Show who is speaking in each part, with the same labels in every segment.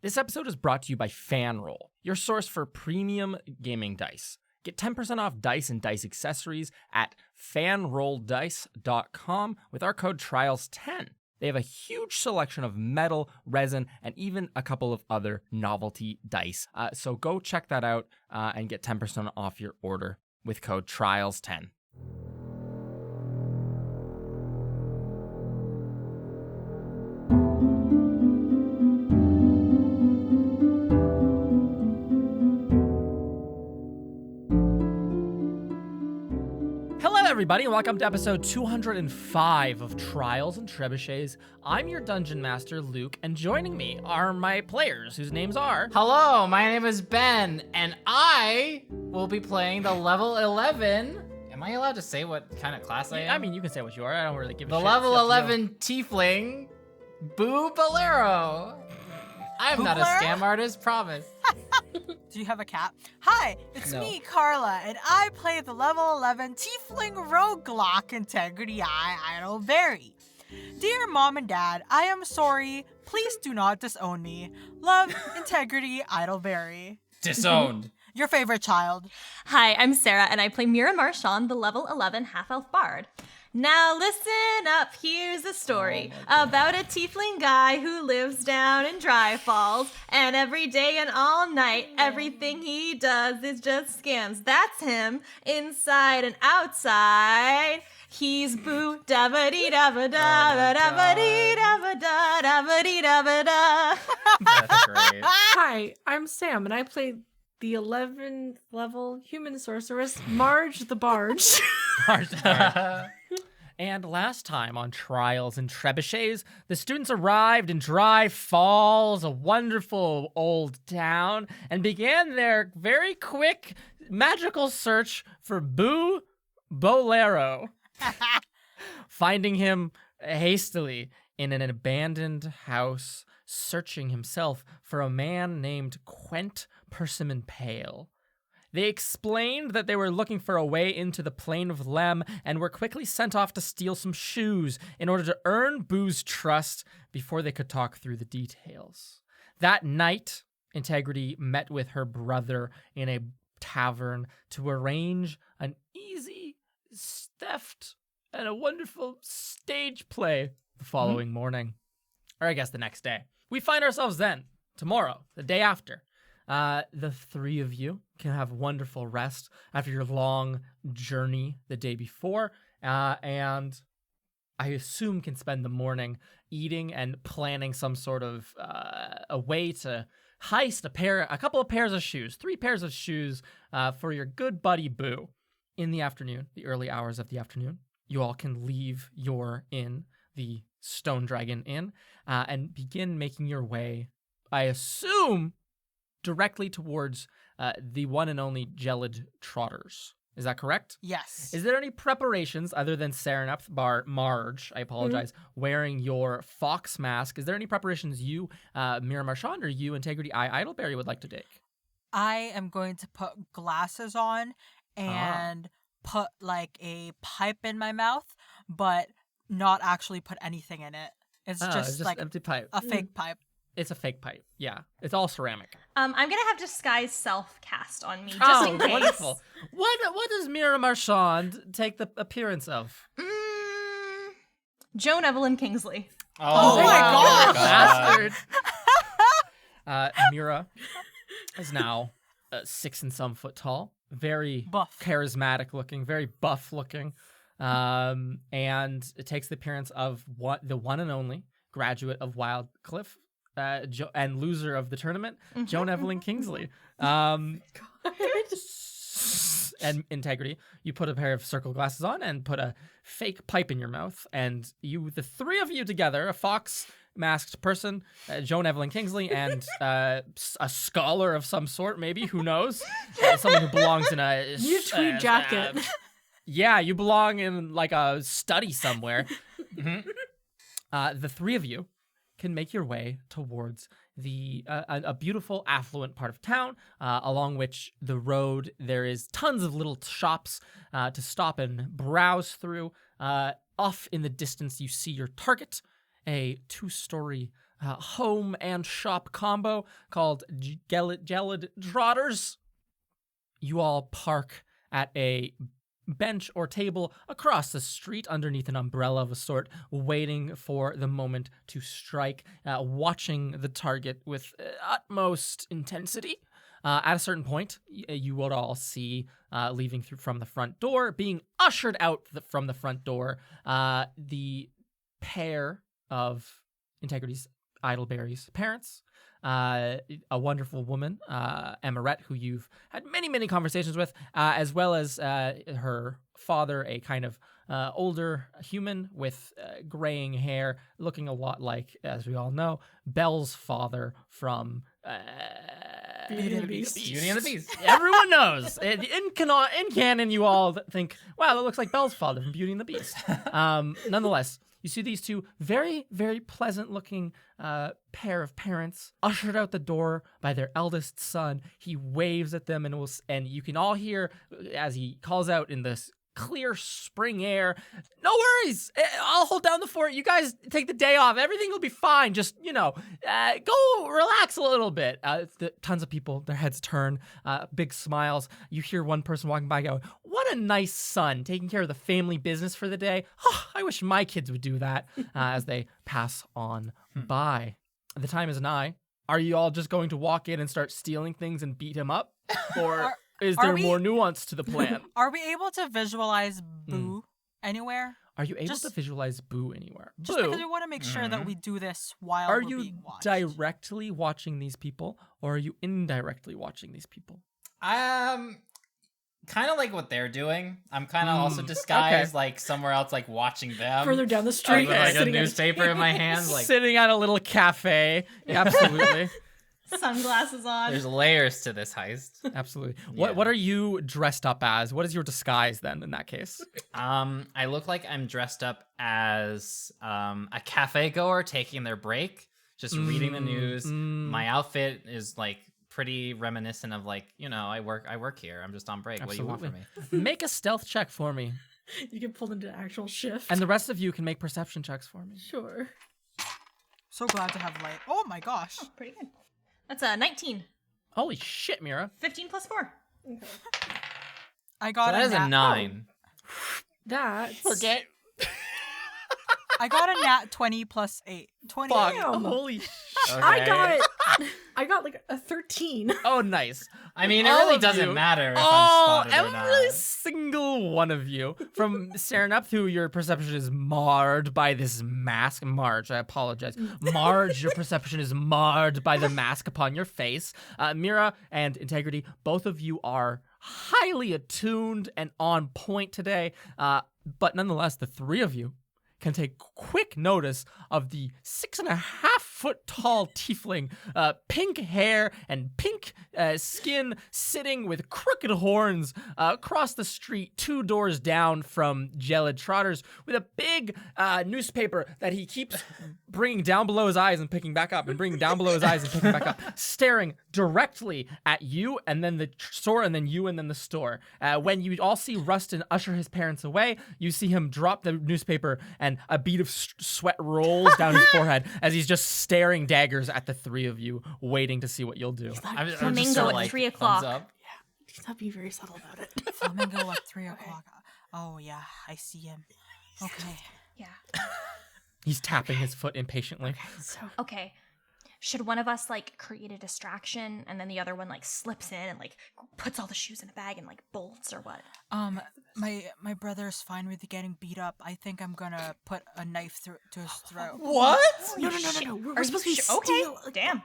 Speaker 1: This episode is brought to you by FanRoll, your source for premium gaming dice. Get 10% off dice and dice accessories at fanrolldice.com with our code TRIALS10. They have a huge selection of metal, resin, and even a couple of other novelty dice. So go check that out and get 10% off your order with code TRIALS10. Everybody, and welcome to episode 205 of Trials and Trebuchets. I'm your Dungeon Master, Luke, and joining me are my players, whose names are...
Speaker 2: Hello, my name is Ben, and I will be playing the level 11... Am I allowed to say what kind of class I am?
Speaker 1: I mean, you can say what you are. I don't really give a shit.
Speaker 2: The level 11 tiefling, Boo Bolero. I'm not a scam artist, promise.
Speaker 3: Do you have a cat? Hi, it's me, Carla, and I play the level 11 Tiefling Roguelocke Integrity Idleberry. Dear Mom and Dad, I am sorry. Please do not disown me. Love, Integrity Idleberry.
Speaker 2: Disowned.
Speaker 3: Your favorite child.
Speaker 4: Hi, I'm Sarah, and I play Mira Marchand, the level 11 half-elf bard. Now listen up, here's a story about a tiefling guy who lives down in Dry Falls, and every day and all night, everything he does is just scams. That's him, inside and outside. He's Boo dabba-dee dabba-da, dabba-dee dabba-da, dabba-dee dabba-da.
Speaker 2: That's great.
Speaker 5: Hi, I'm Sam, and I play the 11th level human sorceress, Marge the Barge.
Speaker 1: And last time on Trials and Trebuchets, the students arrived in Dry Falls, a wonderful old town, and began their very quick magical search for Boo Bolero. Finding him hastily in an abandoned house, searching himself for a man named Quent Persimmon Pale. They explained that they were looking for a way into the Plain of Lem and were quickly sent off to steal some shoes in order to earn Boo's trust before they could talk through the details. That night, Integrity met with her brother in a tavern to arrange an easy theft and a wonderful stage play the following morning. Or I guess the next day. We find ourselves then, tomorrow, the day after. The three of you can have wonderful rest after your long journey the day before, and I assume can spend the morning eating and planning some sort of a way to heist a couple of pairs of shoes, 3 pairs of shoes for your good buddy Boo. In the afternoon, the early hours of the afternoon, you all can leave your inn, the Stone Dragon Inn, and begin making your way, I assume, directly towards the one and only Gelid Trotters. Is that correct?
Speaker 3: Yes.
Speaker 1: Is there any preparations other than Serenup's Marge, I apologize, wearing your fox mask? Is there any preparations you, Mira Marchand, or you, Integrity Idleberry, would like to take?
Speaker 3: I am going to put glasses on and put like a pipe in my mouth, but not actually put anything in it. It's just like
Speaker 1: empty pipe.
Speaker 3: a fake pipe.
Speaker 1: It's a fake pipe. Yeah, it's all ceramic.
Speaker 4: I'm gonna have disguise self cast on me just in case.
Speaker 1: Wonderful. What does Mira Marchand take the appearance of?
Speaker 4: Joan Evelyn Kingsley.
Speaker 3: Oh my gosh.
Speaker 1: Bastard. Mira is now 6 and some foot tall, very
Speaker 3: buff,
Speaker 1: charismatic looking, very buff looking, and it takes the appearance of the one and only graduate of Wildcliff. And loser of the tournament, Joan Evelyn Kingsley. And Integrity, you put a pair of circle glasses on and put a fake pipe in your mouth, and the 3 of you together, a fox-masked person, Joan Evelyn Kingsley, and a scholar of some sort, maybe, who knows? Someone who belongs in a...
Speaker 5: You tweed jacket.
Speaker 1: Yeah, you belong in, like, a study somewhere. The 3 of you can make your way towards a beautiful, affluent part of town, along which the road, there is tons of little shops to stop and browse through. Off in the distance, you see your target, a 2-story home and shop combo called Gelid Trotters. You all park at a bench or table across the street underneath an umbrella of a sort, waiting for the moment to strike, watching the target with utmost intensity. At a certain point, you would all see, leaving from the front door, being ushered out from the front door, the pair of Integrity's Idleberry's parents, a wonderful woman, Emirette, who you've had many, many conversations with, as well as her father, a kind of older human with graying hair, looking a lot like, as we all know, Belle's father from
Speaker 5: Beauty and the Beast.
Speaker 2: Beauty and the Beast.
Speaker 1: Everyone knows. In canon, you all think, wow, that looks like Belle's father from Beauty and the Beast. Nonetheless, you see these two very, very pleasant-looking pair of parents ushered out the door by their eldest son. He waves at them, and you can all hear as he calls out in this clear spring air, "No worries, I'll hold down the fort. You guys take the day off. Everything will be fine. Just, go relax a little bit." Tons of people, their heads turn, big smiles. You hear one person walking by go, "What a nice son, taking care of the family business for the day. Oh, I wish my kids would do that," as they pass on by. The time is nigh. Are you all just going to walk in and start stealing things and beat him up? Or is there more nuance to the plan?
Speaker 3: Are we able to visualize Boo anywhere?
Speaker 1: Are you able to visualize Boo anywhere?
Speaker 3: Just because we want to make sure that we do this while
Speaker 1: Are
Speaker 3: we're
Speaker 1: you
Speaker 3: being watched.
Speaker 1: directly watching these people, or are you indirectly watching these people?
Speaker 2: Kind of like what they're doing. I'm kind of also disguised like somewhere else, like watching them.
Speaker 5: Further down the street.
Speaker 2: With like a
Speaker 5: sitting at
Speaker 2: newspaper in my hand. Like,
Speaker 1: Sitting at a little cafe. Absolutely.
Speaker 4: Sunglasses on.
Speaker 2: there's layers to this heist.
Speaker 1: Absolutely.
Speaker 2: Yeah.
Speaker 1: What are you dressed up as? What is your disguise then in that case?
Speaker 2: I look like I'm dressed up as a cafe goer taking their break, just reading the news. My outfit is like pretty reminiscent of like, I work here. I'm just on break.
Speaker 1: Absolutely.
Speaker 2: What do you want from me?
Speaker 1: Make a stealth check for me.
Speaker 5: You get pulled into actual shift.
Speaker 1: And the rest of you can make perception checks for me.
Speaker 5: Sure.
Speaker 3: So glad to have light. Oh my gosh.
Speaker 4: Pretty good. That's a 19.
Speaker 1: Holy shit, Mira.
Speaker 4: 15 plus 4.
Speaker 3: I got
Speaker 2: That is a
Speaker 3: nat-
Speaker 2: 9.
Speaker 5: That's...
Speaker 1: Forget.
Speaker 3: I got a nat 20 plus 8. 20.
Speaker 1: Fuck.
Speaker 5: Damn.
Speaker 1: Holy shit.
Speaker 2: Okay.
Speaker 5: I got like a 13.
Speaker 1: Oh, nice.
Speaker 2: I mean, it
Speaker 1: All
Speaker 2: really
Speaker 1: of
Speaker 2: doesn't
Speaker 1: you-
Speaker 2: matter if I'm spotted or not.
Speaker 1: Every single one of you, from Serenep, who your perception is marred by this mask. Marge, I apologize. Marge, your perception is marred by the mask upon your face. Mira and Integrity, both of you are highly attuned and on point today. But nonetheless, the three of you can take quick notice of the 6.5-foot tall tiefling, pink hair and pink skin, sitting with crooked horns across the street, 2 doors down from Gelid Trotters, with a big newspaper that he keeps bringing down below his eyes and picking back up, and bringing down below his eyes and picking back up, staring directly at you, and then the store, and then you, and then the store. When you all see Rustin usher his parents away, you see him drop the newspaper, and a bead of sweat rolls down his forehead as he's just staring daggers at the three of you, waiting to see what you'll do.
Speaker 2: I'm just
Speaker 4: Flamingo
Speaker 2: so,
Speaker 4: at
Speaker 2: like,
Speaker 4: 3
Speaker 2: thumbs
Speaker 4: o'clock.
Speaker 2: up.
Speaker 5: He's not being very subtle about it.
Speaker 3: Flamingo at 3 o'clock. Oh, yeah. I see him. Okay.
Speaker 4: Yeah.
Speaker 1: He's tapping his foot impatiently.
Speaker 5: So
Speaker 4: Okay. Should one of us like create a distraction and then the other one like slips in and like puts all the shoes in a bag and like bolts or what?
Speaker 3: My brother's fine with getting beat up. I think I'm gonna put a knife to his throat.
Speaker 2: What?
Speaker 5: no. We're
Speaker 4: Are
Speaker 5: supposed
Speaker 4: you
Speaker 5: to be
Speaker 4: sure? Okay.
Speaker 5: steal-
Speaker 4: Damn.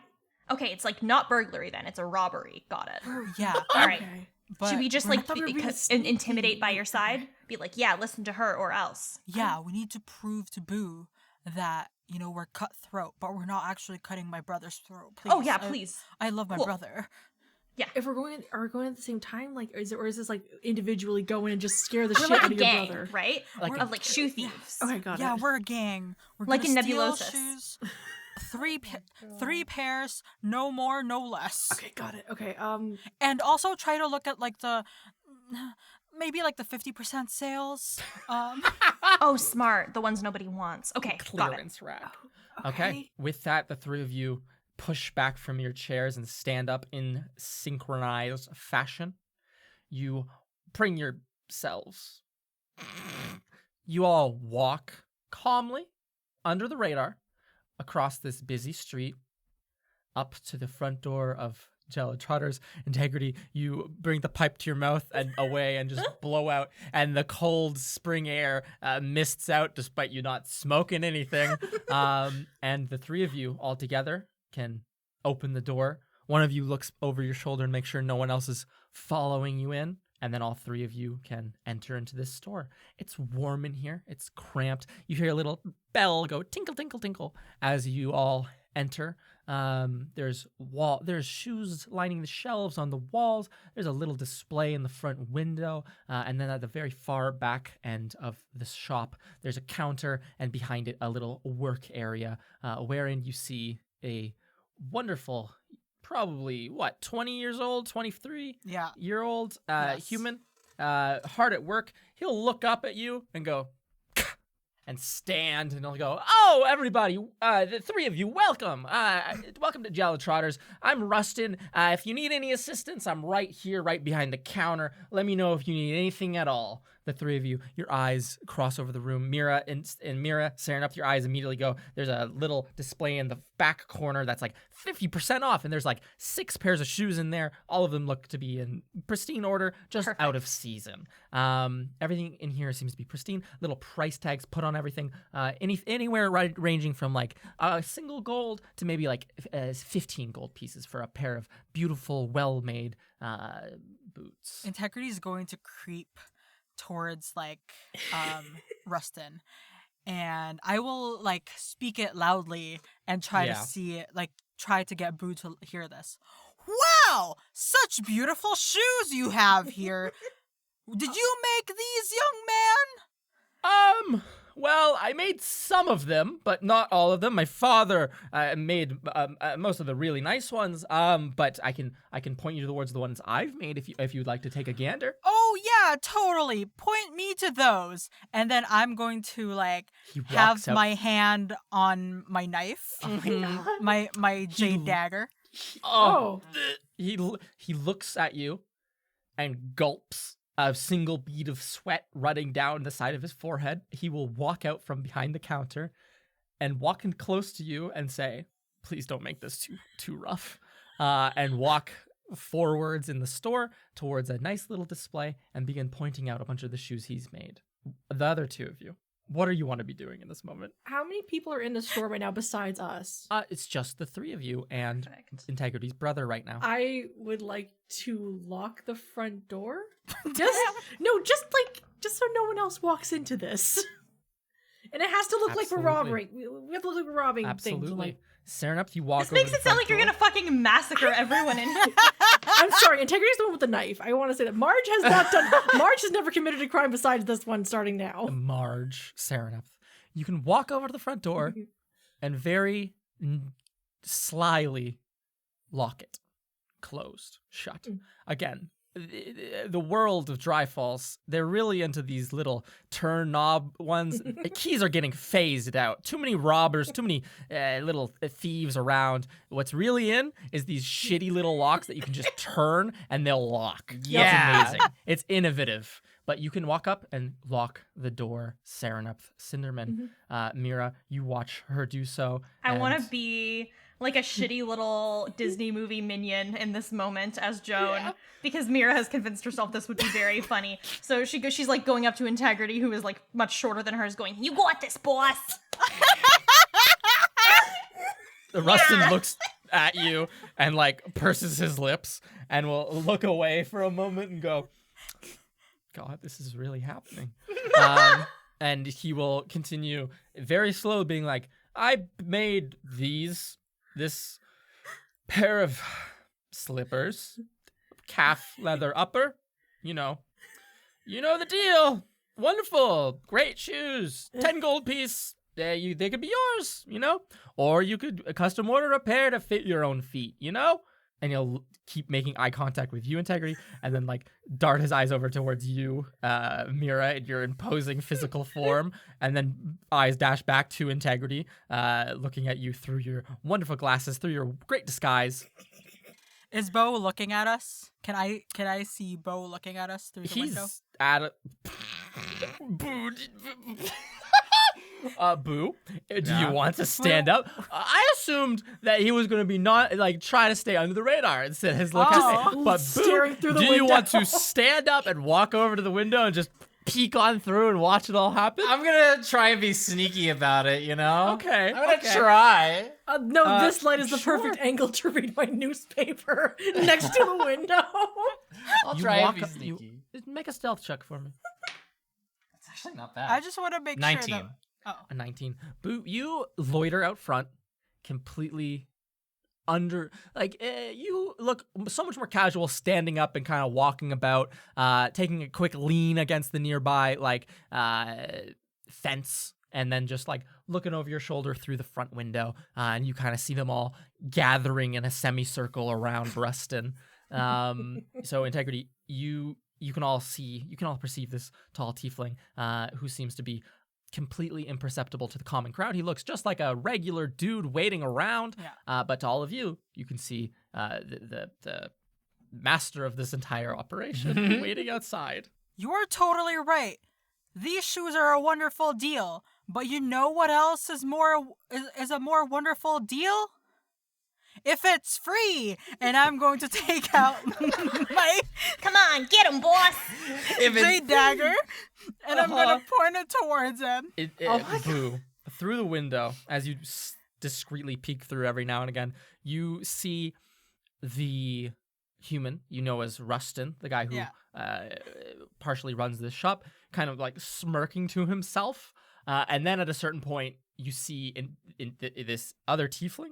Speaker 4: Okay, it's like not burglary then. It's a robbery. Got it.
Speaker 3: Yeah.
Speaker 4: All right.
Speaker 5: Okay.
Speaker 3: But
Speaker 4: Should we just
Speaker 3: we're
Speaker 4: like
Speaker 5: thought we were being
Speaker 4: intimidate by your side? Be like, yeah, listen to her or else.
Speaker 3: Yeah, we need to prove to Boo that, we're cutthroat, but we're not actually cutting my brother's throat. Please.
Speaker 4: Oh yeah, please.
Speaker 3: I love my
Speaker 4: Cool.
Speaker 3: brother.
Speaker 5: If are we going at the same time? Like, is this like individually go in and just scare the
Speaker 4: We're
Speaker 5: shit
Speaker 4: like
Speaker 5: out
Speaker 4: a
Speaker 5: of your
Speaker 4: gang,
Speaker 5: brother?
Speaker 4: right?
Speaker 1: Like
Speaker 4: Of like shoe thieves.
Speaker 5: Okay, got
Speaker 3: Yeah,
Speaker 5: it.
Speaker 3: we're a gang. We're
Speaker 4: Like
Speaker 3: gonna
Speaker 4: in
Speaker 3: steal
Speaker 4: Nebulosis.
Speaker 3: shoes. Three pairs, no more, no less.
Speaker 5: Okay, got it. Okay,
Speaker 3: And also try to look at like maybe like the 50% sales.
Speaker 4: Oh, smart. The ones nobody wants. Okay, got it.
Speaker 1: Clearance rack. Okay. With that, the three of you push back from your chairs and stand up in synchronized fashion. You bring yourselves. You all walk calmly under the radar across this busy street up to the front door of Jello Trotter's Integrity. You bring the pipe to your mouth and away and just blow out, and the cold spring air mists out despite you not smoking anything. And the three of you all together can open the door. One of you looks over your shoulder and makes sure no one else is following you in. And then all three of you can enter into this store. It's warm in here. It's cramped. You hear a little bell go tinkle, tinkle, tinkle as you all enter. There's shoes lining the shelves on the walls. There's a little display in the front window. And then at the very far back end of the shop, there's a counter, and behind it, a little work area wherein you see a wonderful, probably 20 years old, 23 year old human, hard at work. He'll look up at you and go and stand, and he'll go, "Oh, everybody, the three of you, welcome. Welcome to Jello Trotters. I'm Rustin. If you need any assistance, I'm right here, right behind the counter. Let me know if you need anything at all." The three of you, your eyes cross over the room. Mira and Mira, staring up, your eyes immediately go, there's a little display in the back corner that's like 50% off, and there's like 6 pairs of shoes in there. All of them look to be in pristine order, just out of season. Everything in here seems to be pristine. Little price tags put on everything. Anywhere ranging from like a single gold to maybe like 15 gold pieces for a pair of beautiful, well-made boots.
Speaker 3: Integrity is going to creep towards like Rustin, and I will like speak it loudly and try to see it, like try to get Boo to hear this. Wow, such beautiful shoes you have here. Did you make these, young man?
Speaker 1: Well, I made some of them, but not all of them. My father made most of the really nice ones. But I can point you towards the ones I've made if you'd like to take a gander.
Speaker 3: Oh yeah, totally. Point me to those, and then I'm going to like have my hand on my knife, my jade dagger.
Speaker 1: He looks at you, and gulps. A single bead of sweat running down the side of his forehead. He will walk out from behind the counter and walk in close to you and say, "Please don't make this too rough." And walk forwards in the store towards a nice little display and begin pointing out a bunch of the shoes he's made. The other two of you, what do you want to be doing in this moment?
Speaker 5: How many people are in the store right now besides us?
Speaker 1: It's just the three of you and Integrity's brother right now.
Speaker 5: I would like to lock the front door.
Speaker 3: Just
Speaker 5: so no one else walks into this. And it has to look like we're robbing. We have to look like we're robbing
Speaker 1: Absolutely.
Speaker 5: things. Like,
Speaker 1: Serenup, you walk
Speaker 4: This
Speaker 1: over
Speaker 4: makes
Speaker 1: the
Speaker 4: it sound
Speaker 1: front
Speaker 4: like you're
Speaker 1: door.
Speaker 4: gonna fucking massacre everyone in here.
Speaker 5: I'm sorry, Integrity's the one with the knife. I want to say that Marge has never committed a crime besides this one starting now.
Speaker 1: Marge, Serenup. You can walk over to the front door and very slyly lock it. Closed. Shut. Again, the world of Dry Falls, they're really into these little turn knob ones. Keys are getting phased out. Too many robbers, too many little thieves around. What's really in is these shitty little locks that you can just turn and they'll lock.
Speaker 2: Yeah.
Speaker 1: It's amazing. It's innovative. But you can walk up and lock the door. Serenup, Cinderman, Mira, you watch her do so.
Speaker 4: I want to be like a shitty little Disney movie minion in this moment as Joan, because Mira has convinced herself this would be very funny. So she's like going up to Integrity, who is like much shorter than hers, going, "You got this, boss."
Speaker 1: Rustin looks at you and like purses his lips and will look away for a moment and go, "God, this is really happening." And he will continue very slow, being like, "I made this pair of slippers, calf leather upper, you know the deal. Wonderful, great shoes, 10 gold piece. They could be yours, or you could custom order a pair to fit your own feet, and he'll keep making eye contact with you, Integrity, and then like dart his eyes over towards you, Mira, in your imposing physical form, and then eyes dash back to Integrity, looking at you through your wonderful glasses, through your great disguise.
Speaker 3: Is Bo looking at us? Can I see Bo looking at us through the window?
Speaker 1: He's at a... Boo, do you want to stand up? I assumed that he was going to be not like try to stay under the radar and sit his look at me. But
Speaker 5: Staring through the
Speaker 1: do you
Speaker 5: window.
Speaker 1: want to stand up and walk over to the window and just peek on through and watch it all happen?
Speaker 2: I'm gonna try and be sneaky about it, you know?
Speaker 1: Okay.
Speaker 2: I'm gonna try.
Speaker 5: No, this light is the
Speaker 1: sure.
Speaker 5: perfect angle to read my newspaper next to the window.
Speaker 2: I'll
Speaker 1: You
Speaker 2: try and
Speaker 1: walk
Speaker 2: be
Speaker 1: up-
Speaker 2: sneaky.
Speaker 1: Make a stealth check for me.
Speaker 2: It's actually not bad.
Speaker 3: I just want to make
Speaker 2: 19.
Speaker 3: sure that. Oh.
Speaker 1: A 19. Boo, you loiter out front, completely under, like, you look so much more casual standing up and kind of walking about, taking a quick lean against the nearby, like, fence, and then just, like, looking over your shoulder through the front window, and you kind of see them all gathering in a semicircle around Bruston. So, Integrity, you can all perceive this tall tiefling, who seems to be completely imperceptible to the common crowd. He looks just like a regular dude waiting around.
Speaker 3: Yeah.
Speaker 1: But to all of you, you can see the master of this entire operation waiting outside.
Speaker 3: You are totally right. These shoes are a wonderful deal, but you know what else is a more wonderful deal? If it's free, and I'm going to take out my
Speaker 4: Come on, get him, boss.
Speaker 3: jade dagger, and I'm going to point it towards him.
Speaker 1: Boo. Through the window, as you discreetly peek through every now and again, you see the human you know as Rustin, the guy who partially runs this shop, kind of like smirking to himself. And then at a certain point, you see in this other tiefling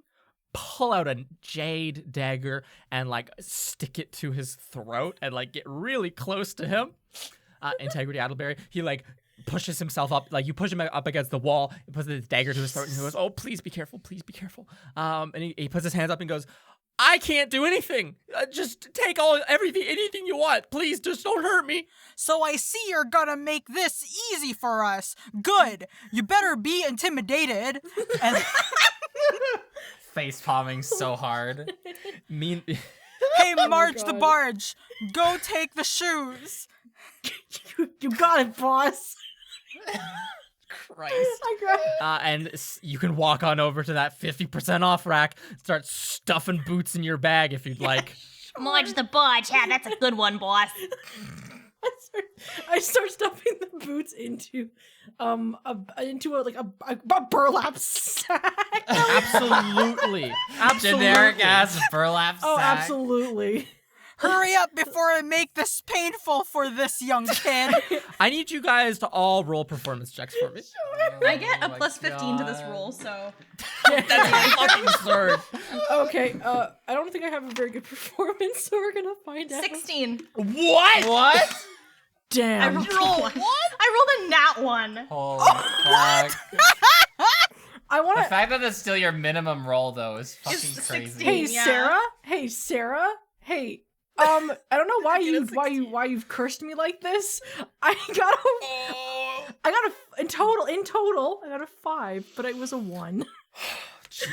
Speaker 1: pull out a jade dagger and like stick it to his throat and like get really close to him. Integrity Idleberry, he like pushes himself up, like you push him up against the wall, he puts his dagger to his throat and he goes, "Oh, please be careful, and he puts his hands up and goes, "I can't do anything. Just take anything you want. Please, just don't hurt me."
Speaker 3: So I see you're gonna make this easy for us. Good. You better be intimidated. And
Speaker 2: Face palming so hard.
Speaker 3: hey, Marge the
Speaker 5: God.
Speaker 3: Barge, go take the shoes.
Speaker 5: You got it, boss.
Speaker 1: Christ.
Speaker 5: I got
Speaker 1: And you can walk on over to that 50% off rack, start stuffing boots in your bag if you'd like.
Speaker 4: Marge the Barge. Yeah, that's a good one, boss.
Speaker 5: I start stuffing the boots into a burlap sack.
Speaker 1: Absolutely.
Speaker 2: Generic ass burlap sack.
Speaker 5: Oh, absolutely.
Speaker 3: Hurry up before I make this painful for this young kid.
Speaker 1: I need you guys to all roll performance checks for me.
Speaker 4: I get a
Speaker 2: my
Speaker 4: plus 15 to this
Speaker 2: God.
Speaker 4: roll, so.
Speaker 1: That's fucking absurd.
Speaker 5: Okay, I don't think I have a very good performance, so we're gonna find out.
Speaker 4: 16.
Speaker 1: What?
Speaker 2: What?
Speaker 4: I
Speaker 5: Damn.
Speaker 4: rolled I rolled a nat 1.
Speaker 2: Holy fuck.
Speaker 5: I
Speaker 2: The
Speaker 5: wanna.
Speaker 2: fact that that's still your minimum roll, though, is fucking
Speaker 4: It's
Speaker 2: crazy.
Speaker 4: 16.
Speaker 5: Hey,
Speaker 4: Yeah.
Speaker 5: Sarah. Hey, Sarah. Hey. I don't know why you've cursed me like this. I got in total, I got a 5, but it was a 1.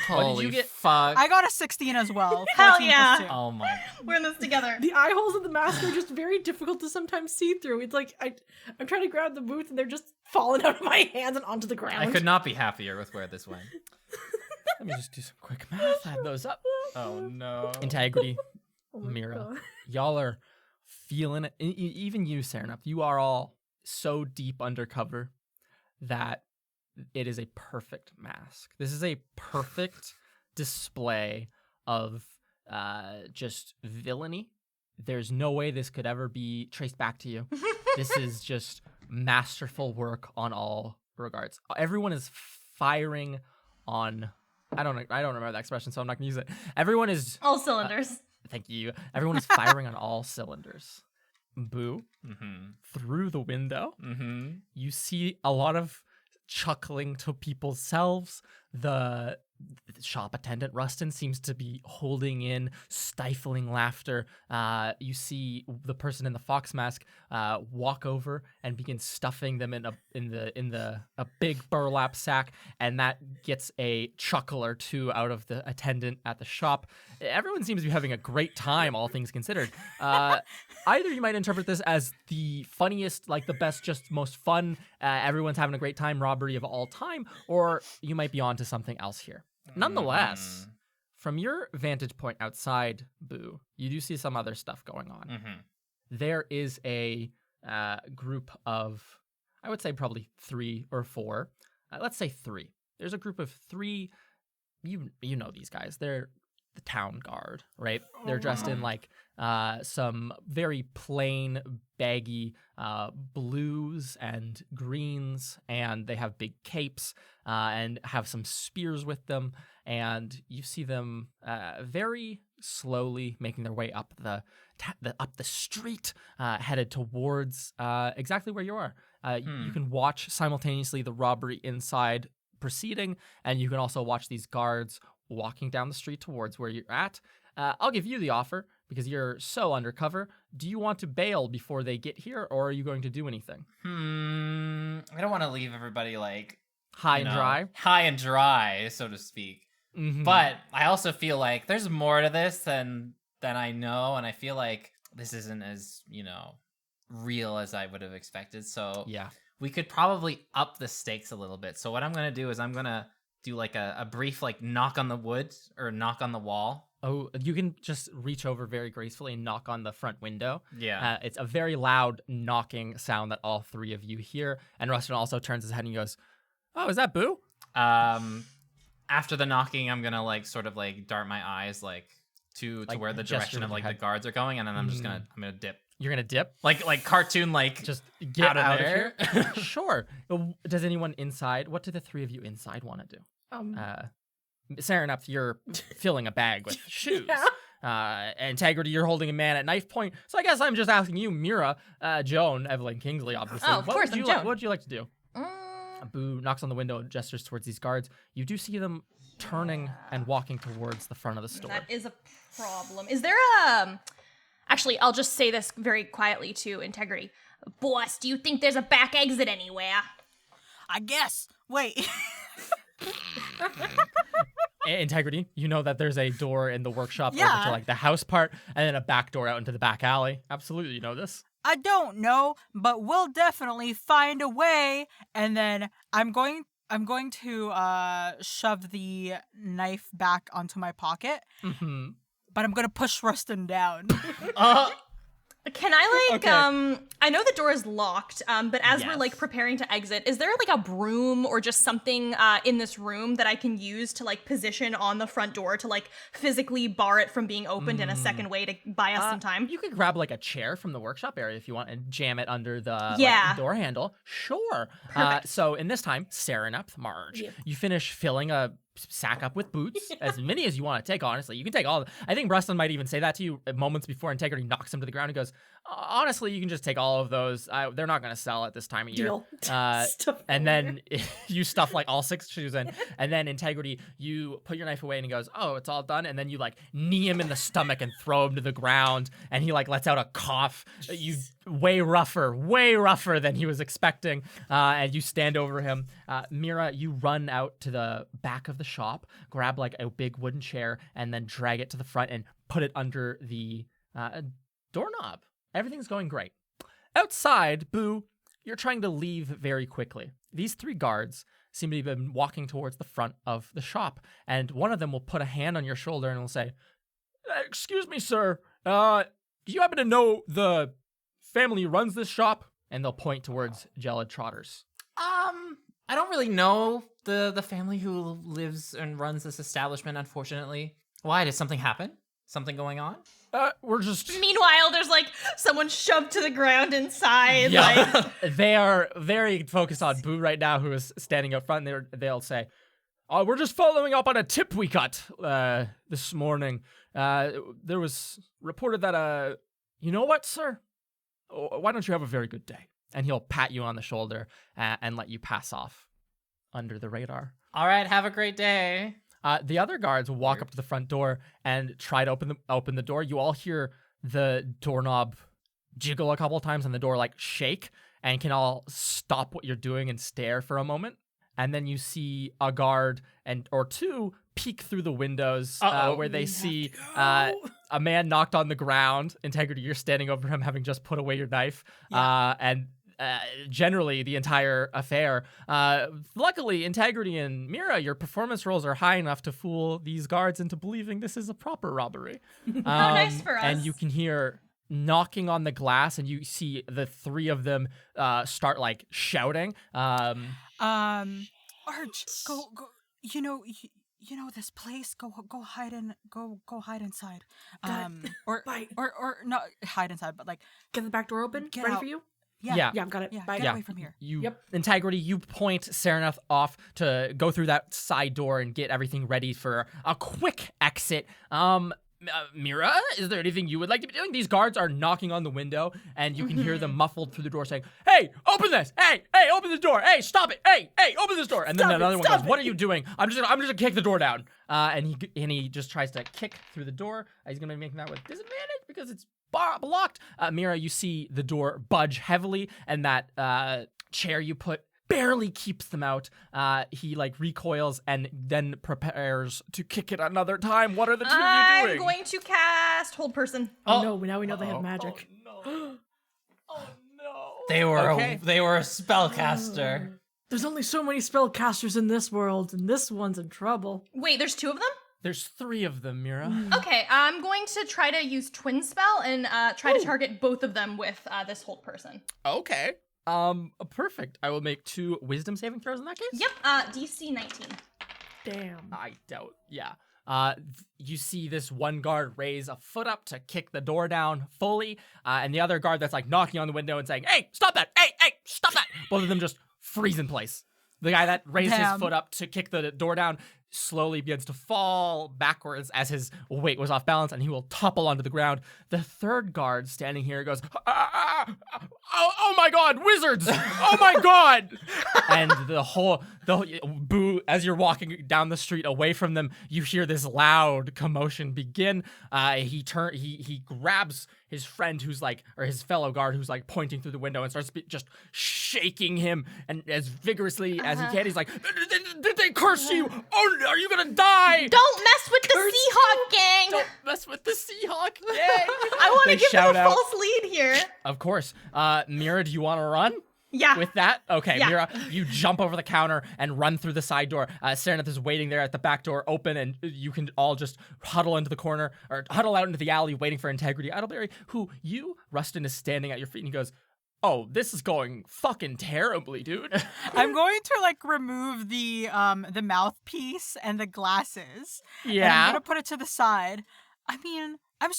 Speaker 1: What
Speaker 2: Holy
Speaker 1: did you get?
Speaker 2: fuck.
Speaker 3: I got a 16 as well.
Speaker 4: Hell
Speaker 3: 14
Speaker 4: yeah.
Speaker 3: plus 2.
Speaker 2: Oh my.
Speaker 4: We're in this together.
Speaker 5: The eye holes of the mask are just very difficult to sometimes see through. It's like I'm trying to grab the boots and they're just falling out of my hands and onto the ground.
Speaker 2: I could not be happier with where this went.
Speaker 1: Let me just do some quick math. Add those up.
Speaker 2: Oh no.
Speaker 1: Integrity,
Speaker 5: Oh my
Speaker 1: Mira.
Speaker 5: God.
Speaker 1: Y'all are feeling it. Even you, Serenap, you are all so deep undercover that it is a perfect mask. This is a perfect display of just villainy. There's no way this could ever be traced back to you. This is just masterful work on all regards. Everyone is firing on. I don't remember that expression, so I'm not gonna use it. Everyone is.
Speaker 4: All cylinders.
Speaker 1: Thank you. Everyone is firing on all cylinders. Boo.
Speaker 2: Mm-hmm.
Speaker 1: Through the window,
Speaker 2: Mm-hmm.
Speaker 1: you see a lot of chuckling to people's selves, The shop attendant, Rustin, seems to be holding in stifling laughter. You see the person in the fox mask walk over and begin stuffing them in a big burlap sack, and that gets a chuckle or two out of the attendant at the shop. Everyone seems to be having a great time, all things considered. Either you might interpret this as the funniest, like the best, just most fun, everyone's having a great time robbery of all time, or you might be on to something else here. Nonetheless, from your vantage point outside, Boo, you do see some other stuff going on. There is a group of, I would say probably 3 or 4. Let's say 3. There's a group of 3. You know these guys. They're the town guard, right? They're dressed in like some very plain, baggy blues and greens, and they have big capes and have some spears with them. And you see them very slowly making their way up the street, headed towards exactly where you are. You can watch simultaneously the robbery inside proceeding, and you can also watch these guards walking down the street towards where you're at. I'll give you the offer because you're so undercover. Do you want to bail before they get here, or are you going to do anything?
Speaker 2: I don't want to leave everybody like
Speaker 1: high and
Speaker 2: dry, so to speak. But I also feel like there's more to this than I know, and I feel like this isn't as, real as I would have expected. So
Speaker 1: yeah,
Speaker 2: we could probably up the stakes a little bit. So what I'm gonna do is I'm gonna do like a brief like knock on the wood or knock on the wall.
Speaker 1: Oh, you can just reach over very gracefully and knock on the front window.
Speaker 2: Yeah.
Speaker 1: It's a very loud knocking sound that all 3 of you hear. And Rustin also turns his head and he goes, "Oh, is that Boo?"
Speaker 2: After the knocking, I'm gonna like sort of like dart my eyes like to where the direction of like the guards are going, and then I'm gonna dip.
Speaker 1: You're gonna dip?
Speaker 2: Like cartoon, like
Speaker 1: just get out of
Speaker 2: here.
Speaker 1: Sure. Does anyone inside? What do the 3 of you inside want to do? Serenup, you're filling a bag with shoes. Yeah. Integrity, you're holding a man at knife point. So I guess I'm just asking you, Mira, Joan, Evelyn Kingsley, obviously.
Speaker 4: Oh, of course, I'm Joan.
Speaker 1: What would you like to do? Boo knocks on the window and gestures towards these guards. You do see them turning and walking towards the front of the store.
Speaker 4: That is a problem. Is there a... Actually, I'll just say this very quietly to Integrity. Boss, do you think there's a back exit anywhere?
Speaker 3: I guess. Wait.
Speaker 1: Integrity, you know that there's a door in the workshop over to like the house part, and then a back door out into the back alley. Absolutely, you know this.
Speaker 3: I don't know, but we'll definitely find a way. And then I'm going to shove the knife back onto my pocket. But I'm gonna push Rustin down.
Speaker 4: Can I like I know the door is locked, but as we're like preparing to exit, is there like a broom or just something in this room that I can use to like position on the front door to like physically bar it from being opened in a second way to buy us some time?
Speaker 1: You could grab like a chair from the workshop area if you want and jam it under the door handle. Sure. So in this time, Serenup, Marge, you finish filling a sack up with boots, as many as you want to take, honestly. You can take all of them. I think Rustin might even say that to you moments before Integrity knocks him to the ground and goes, honestly, you can just take all of those. They're not going to sell at this time of year.
Speaker 5: Deal.
Speaker 1: And then you stuff like all 6 shoes in, and then Integrity, you put your knife away and he goes, oh, it's all done. And then you like knee him in the stomach and throw him to the ground, and he like lets out a cough. You way rougher than he was expecting, and you stand over him. Mira, you run out to the back of the shop, grab like a big wooden chair, and then drag it to the front and put it under the doorknob. Everything's going great. Outside, Boo, you're trying to leave very quickly. These 3 guards seem to have been walking towards the front of the shop, and one of them will put a hand on your shoulder and will say, excuse me, sir, do you happen to know the family who runs this shop? And they'll point towards Gelid Trotters.
Speaker 2: I don't really know the family who lives and runs this establishment, unfortunately. Why? Did something happen? Something going on?
Speaker 1: We're just...
Speaker 4: Meanwhile, there's like someone shoved to the ground inside.
Speaker 1: Yeah.
Speaker 4: Like...
Speaker 1: They are very focused on Boo right now, who is standing up front. They'll say, we're just following up on a tip we got this morning. There was reported that, you know what, sir? Why don't you have a very good day? And he'll pat you on the shoulder and let you pass off under the radar.
Speaker 2: All right, have a great day.
Speaker 1: The other guards walk up to the front door and try to open the door. You all hear the doorknob jiggle a couple of times and the door like shake, and can all stop what you're doing and stare for a moment. And then you see a guard or two peek through the windows where they see a man knocked on the ground. Integrity, you're standing over him having just put away your knife. And generally the entire affair. Luckily, Integrity and Mira, your performance rolls are high enough to fool these guards into believing this is a proper robbery.
Speaker 4: How nice for us.
Speaker 1: And you can hear knocking on the glass, and you see the three of them start like shouting.
Speaker 3: Arch, go. You know this place. Go hide inside. Or not hide inside, but like
Speaker 5: Get the back door open.
Speaker 3: Get
Speaker 5: Ready
Speaker 3: out.
Speaker 5: for you?
Speaker 1: Yeah.
Speaker 5: I've got it.
Speaker 3: Yeah,
Speaker 5: Bye.
Speaker 3: get away from here.
Speaker 1: Integrity, you point Sereneth off to go through that side door and get everything ready for a quick exit. Mira, is there anything you would like to be doing? These guards are knocking on the window, and you can hear them muffled through the door saying, "Hey, open this! Hey, open this door! Hey, stop it! Hey, open this door!" And then another one goes, "What are you doing? I'm just gonna kick the door down." And he just tries to kick through the door. He's gonna be making that with disadvantage because it's blocked. Mira, you see the door budge heavily, and that chair you put barely keeps them out. He like recoils and then prepares to kick it another time. What are the two of you doing?
Speaker 4: I'm going to cast Hold Person.
Speaker 5: Oh no, now we know they have magic.
Speaker 1: Oh no.
Speaker 2: They were
Speaker 1: Okay.
Speaker 2: a spellcaster.
Speaker 5: There's only so many spellcasters in this world, and this one's in trouble.
Speaker 4: Wait, there's two of them?
Speaker 1: There's three of them, Mira.
Speaker 4: Okay, I'm going to try to use Twin Spell and try to target both of them with this Hold Person.
Speaker 1: Okay. Perfect. I will make 2 wisdom saving throws in that case.
Speaker 4: Yep, DC 19.
Speaker 5: Damn.
Speaker 1: I doubt. Yeah. You see this one guard raise a foot up to kick the door down fully, and the other guard that's like knocking on the window and saying, "Hey, stop that! Hey, stop that!" Both of them just freeze in place. The guy that raised his foot up to kick the door down slowly begins to fall backwards as his weight was off balance, and he will topple onto the ground. The third guard standing here goes, oh my god, wizards! Oh my god! And the boo, as you're walking down the street away from them, you hear this loud commotion begin. He grabs his friend his fellow guard who's like pointing through the window and starts just shaking him, and as vigorously as he can, he's like, did they curse you? Oh, are you gonna die?
Speaker 4: Don't mess with the Seahawk gang!
Speaker 1: Don't mess with the Seahawk gang.
Speaker 4: I want to
Speaker 1: They
Speaker 4: give
Speaker 1: shout
Speaker 4: them a
Speaker 1: out.
Speaker 4: false lead here.
Speaker 1: Of course. Mira, do you want to run?
Speaker 4: Yeah.
Speaker 1: With that? Okay,
Speaker 4: Yeah.
Speaker 1: Mira, you jump over the counter and run through the side door. Sereneth is waiting there at the back door open, and you can all just huddle into the corner, or huddle out into the alley waiting for Integrity. Idleberry, Rustin is standing at your feet, and he goes, "Oh, this is going fucking terribly, dude."
Speaker 3: I'm going to like remove the mouthpiece and the glasses. And I'm
Speaker 1: Yeah.
Speaker 3: gonna put it to the side. I mean, I'm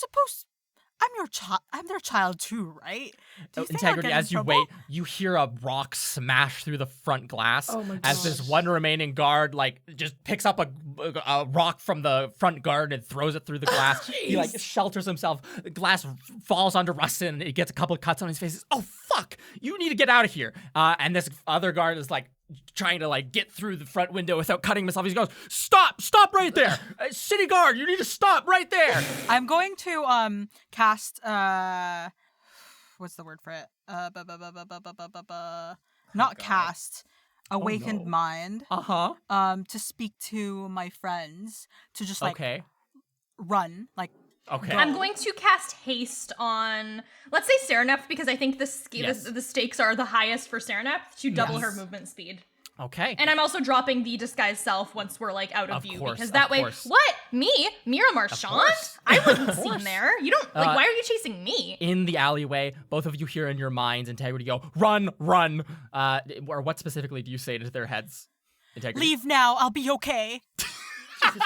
Speaker 3: their child too, right? Do you think I'll
Speaker 1: Integrity,
Speaker 3: get in
Speaker 1: as you
Speaker 3: trouble?
Speaker 1: wait, you hear a rock smash through the front glass
Speaker 5: Oh my
Speaker 1: as this
Speaker 5: gosh.
Speaker 1: one remaining guard like just picks up a rock from the front guard and throws it through the glass. He like shelters himself. The glass falls onto Rustin, and he gets a couple of cuts on his face. He's, "Oh fuck, you need to get out of here." And this other guard is like trying to like get through the front window without cutting himself. He goes, Stop right there. City guard, you need to stop right there."
Speaker 3: I'm going to cast what's the word for it? Not cast. Awakened
Speaker 1: no.
Speaker 3: mind.
Speaker 1: Uh-huh.
Speaker 3: To speak to my friends to just like
Speaker 1: Okay.
Speaker 3: run like.
Speaker 1: Okay.
Speaker 4: I'm going to cast Haste on, let's say Sereneth, because I think
Speaker 1: Yes.
Speaker 4: the stakes are the highest for Sereneth, to double her
Speaker 1: Yes.
Speaker 4: movement speed.
Speaker 1: Okay.
Speaker 4: And I'm also dropping the disguise self once we're like out of view,
Speaker 1: course,
Speaker 4: because that
Speaker 1: of
Speaker 4: way,
Speaker 1: course.
Speaker 4: what? Me? Mira Marchand?
Speaker 1: course.
Speaker 4: I wasn't
Speaker 1: Of
Speaker 4: seen
Speaker 1: course.
Speaker 4: there. You don't, like, why are you chasing me?
Speaker 1: In the alleyway, both of you hear in your minds Integrity go, "Run, run." Or what specifically do you say to their heads? Integrity.
Speaker 3: Leave now. I'll be okay.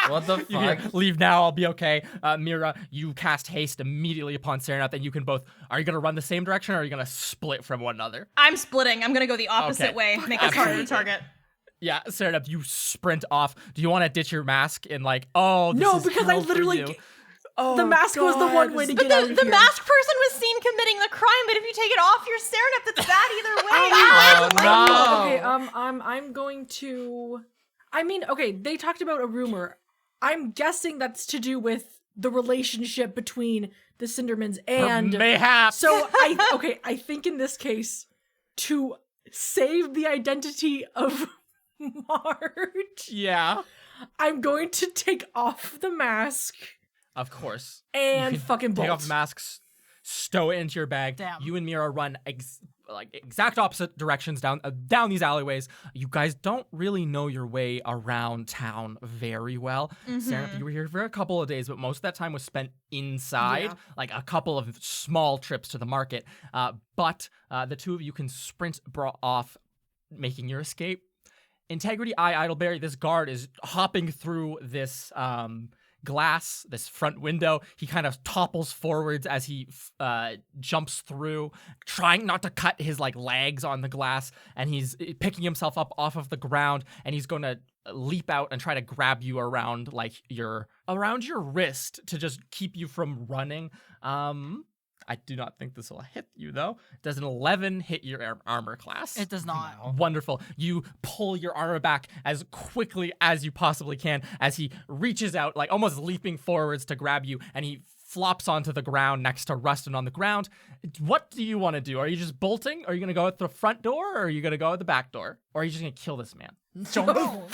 Speaker 2: What the
Speaker 1: You hear,
Speaker 2: fuck?
Speaker 1: "Leave now, I'll be okay." Mira, you cast haste immediately upon Sereneth, and you can both. Are you gonna run the same direction, or are you gonna split from one another?
Speaker 4: I'm splitting. I'm gonna go the opposite
Speaker 1: Okay.
Speaker 4: way. Make us harder to target.
Speaker 1: Yeah, Sereneth, you sprint off. Do you want to ditch your mask and like, oh, this
Speaker 5: No,
Speaker 1: is
Speaker 5: because I
Speaker 1: hell for
Speaker 5: literally.
Speaker 1: you? Oh,
Speaker 5: the mask was the one way to
Speaker 4: But
Speaker 5: get out of
Speaker 4: the
Speaker 5: here.
Speaker 4: masked person was seen committing the crime, but if you take it off, you're Sereneth. It's bad either way.
Speaker 2: Oh, no.
Speaker 5: Okay, I'm going to. I mean, okay, they talked about a rumor. I'm guessing that's to do with the relationship between the Cindermans and
Speaker 1: Mayhaps.
Speaker 5: So I think in this case, to save the identity of Marge,
Speaker 1: Yeah.
Speaker 5: I'm going to take off the mask
Speaker 1: Of course.
Speaker 5: and fucking bolt.
Speaker 1: Take off the masks, stow it into your bag.
Speaker 3: Damn.
Speaker 1: You and Mira run exact opposite directions down these alleyways. You guys don't really know your way around town very well. Sarah, you were here for a couple of days, but most of that time was spent inside, like a couple of small trips to the market. But the two of you can sprint off, making your escape. Integrity Eye Idleberry, this guard is hopping through this glass, this front window. He kind of topples forwards as he jumps through, trying not to cut his legs on the glass, and he's picking himself up off of the ground, and he's going to leap out and try to grab you around your wrist to just keep you from running. I do not think this will hit you, though. Does an 11 hit your armor class?
Speaker 3: It does not.
Speaker 1: Wonderful. You pull your armor back as quickly as you possibly can as he reaches out, almost leaping forwards to grab you, and he flops onto the ground next to Rustin on the ground. What do you want to do? Are you just bolting? Are you going to go out the front door, or are you going to go out the back door? Or are you just going to kill this man?
Speaker 3: Ow!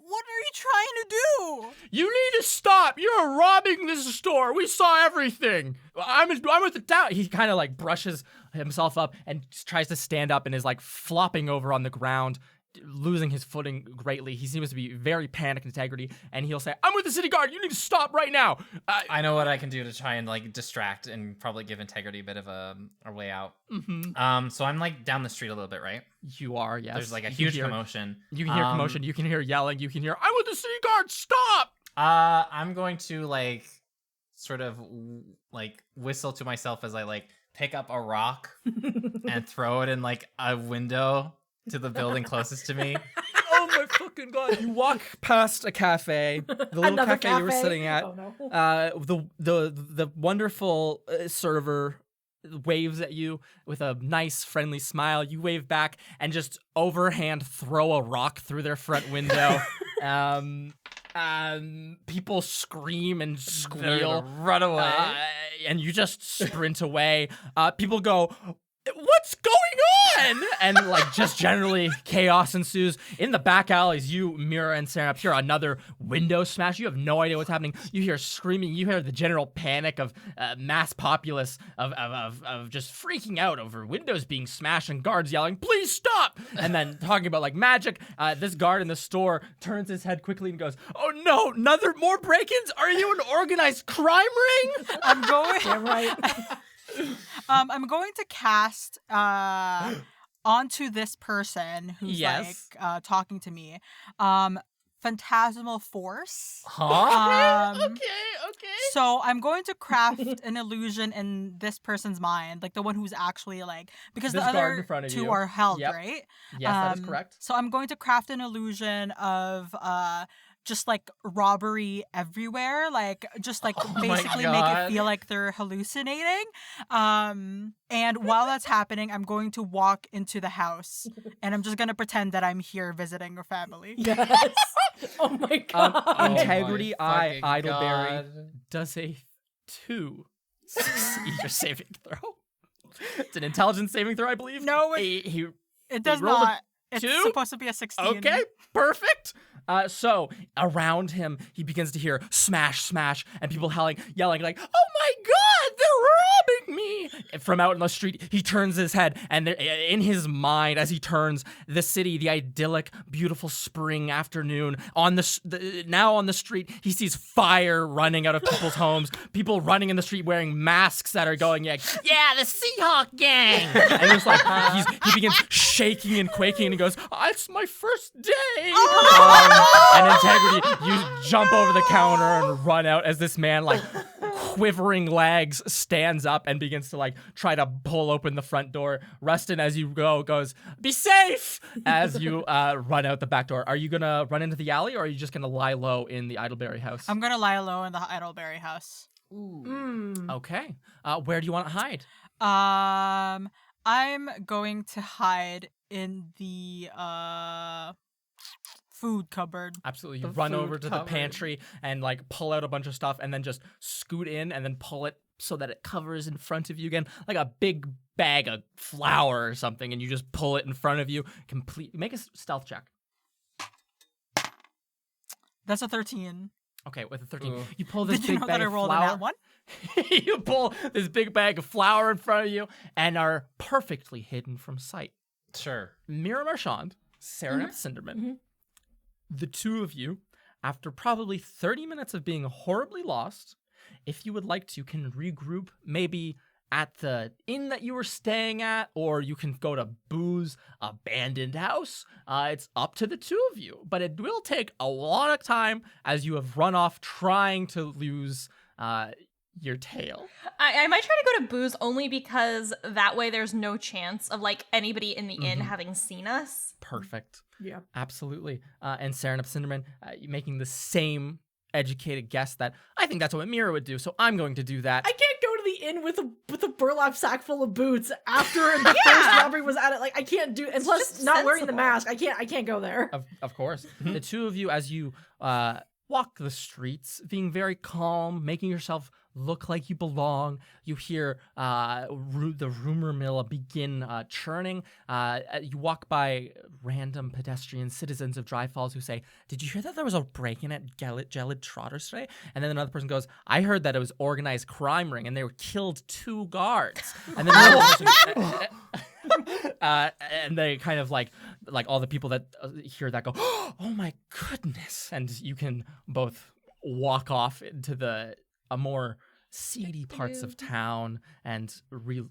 Speaker 3: What are you trying to do?
Speaker 1: You need to stop. You're robbing this store. We saw everything. I'm with the town. He kind of brushes himself up and tries to stand up and is flopping over on the ground, losing his footing greatly. He seems to be very panicked Integrity, and he'll say, I'm with the city guard. You need to stop right now.
Speaker 2: I know what I can do to try and distract and probably give Integrity a bit of a way out. So I'm down the street a little bit, right?
Speaker 1: You are, yes.
Speaker 2: There's a huge commotion.
Speaker 1: You can hear commotion. You can hear yelling. You can hear, I'm with the city guard. Stop.
Speaker 2: I'm going to sort of whistle to myself as I pick up a rock and throw it in a window to the building closest to me.
Speaker 1: Oh my fucking god! You walk past a cafe, the little cafe you were sitting at.
Speaker 5: Oh, no.
Speaker 1: The wonderful server waves at you with a nice, friendly smile. You wave back and just overhand throw a rock through their front window. People scream and squeal,
Speaker 2: run away,
Speaker 1: and you just sprint away. People go, what's going on? And just generally chaos ensues. In the back alleys, you, Mira, and Sarah hear another window smash. You have no idea what's happening. You hear screaming. You hear the general panic of mass populace of just freaking out over windows being smashed and guards yelling, please stop! And then talking about magic. This guard in the store turns his head quickly and goes, oh no, more break-ins? Are you an organized crime ring?
Speaker 3: I'm going.
Speaker 5: Damn right.
Speaker 3: I'm going to cast onto this person who's talking to me. Phantasmal Force.
Speaker 2: Huh?
Speaker 1: Okay.
Speaker 3: So I'm going to craft an illusion in this person's mind, the one who's actually because
Speaker 1: This
Speaker 3: the
Speaker 1: guard in
Speaker 3: other
Speaker 1: front of
Speaker 3: two
Speaker 1: you.
Speaker 3: are held,
Speaker 1: Yep.
Speaker 3: right?
Speaker 1: Yes, that is correct.
Speaker 3: So I'm going to craft an illusion of just robbery everywhere, just basically make it
Speaker 2: God.
Speaker 3: feel like they're hallucinating. And while that's happening, I'm going to walk into the house and I'm just gonna pretend that I'm here visiting a family.
Speaker 5: Yes. Oh my god.
Speaker 1: Integrity Eye
Speaker 2: fucking
Speaker 1: Idleberry
Speaker 2: God.
Speaker 1: does a 2 succeed your saving throw. It's an intelligence saving throw, I believe.
Speaker 3: No,
Speaker 1: he
Speaker 3: It does
Speaker 1: rolled a
Speaker 3: not. It's
Speaker 1: 2?
Speaker 3: supposed to be a 16.
Speaker 1: Okay, perfect. So around him, he begins to hear smash, smash, and people yelling like, "Oh my God, they're robbing me!" And from out in the street, he turns his head, and in his mind, as he turns, the city, the idyllic, beautiful spring afternoon, now on the street, he sees fire running out of people's homes, people running in the street wearing masks that are going yeah, the Seahawk gang, and it's he begins shaking and quaking, and he goes, "It's my first day." And Integrity, you jump over the counter and run out as this man, quivering legs, stands up and begins to, try to pull open the front door. Rustin, as you go, goes, "Be safe!" as you run out the back door. Are you going to run into the alley, or are you just going to lie low in the Idleberry house?
Speaker 3: I'm gonna lie low in the Idleberry house.
Speaker 1: Okay. Where do you want to hide?
Speaker 3: I'm going to hide in the food cupboard.
Speaker 1: Absolutely. You
Speaker 2: The
Speaker 1: run
Speaker 2: food
Speaker 1: over to
Speaker 2: cupboard.
Speaker 1: the pantry and like pull out a bunch of stuff and then just scoot in and then pull it so that it covers in front of you again, like a big bag of flour or something, and you just pull it in front of you. Make a stealth check.
Speaker 3: That's a 13.
Speaker 1: Okay, with a 13,
Speaker 2: Ooh.
Speaker 1: you pull this
Speaker 3: Did you
Speaker 1: big
Speaker 3: know
Speaker 1: bag
Speaker 3: that I
Speaker 1: of
Speaker 3: rolled on
Speaker 1: flour.
Speaker 3: that one?
Speaker 1: You pull this big bag of flour in front of you and are perfectly hidden from sight.
Speaker 2: Sure.
Speaker 1: Mira Marchand, Sarah Cinderman,
Speaker 5: Mhm.
Speaker 1: the two of you, after probably 30 minutes of being horribly lost, if you would like to, can regroup maybe at the inn that you were staying at, or you can go to Boo's abandoned house. It's up to the two of you, but it will take a lot of time as you have run off trying to lose your tail.
Speaker 4: I might try to go to Boo's only because that way there's no chance of like anybody in the inn
Speaker 1: Mhm.
Speaker 4: having seen us.
Speaker 1: Perfect.
Speaker 5: Yeah.
Speaker 1: Absolutely. And Saranap Cinderman, making the same educated guess that I think that's what Mira would do, so I'm going to do that.
Speaker 5: I can't go to the inn with a burlap sack full of boots after the first robbery was at it. Like I can't do, and
Speaker 4: It's
Speaker 5: plus
Speaker 4: just
Speaker 5: not wearing the
Speaker 4: sensible.
Speaker 5: mask. I can't go there.
Speaker 1: Of course. The two of you, as you walk the streets, being very calm, making yourself look like you belong. You hear the rumor mill begin churning. You walk by random pedestrian citizens of Dry Falls who say, "Did you hear that there was a break-in at Gelid Trotters today?" And then another person goes, "I heard that it was organized crime ring and they were killed 2 guards." And then another person, and they kind of like all the people that hear that go, "Oh my goodness!" And you can both walk off into a more seedy parts of town and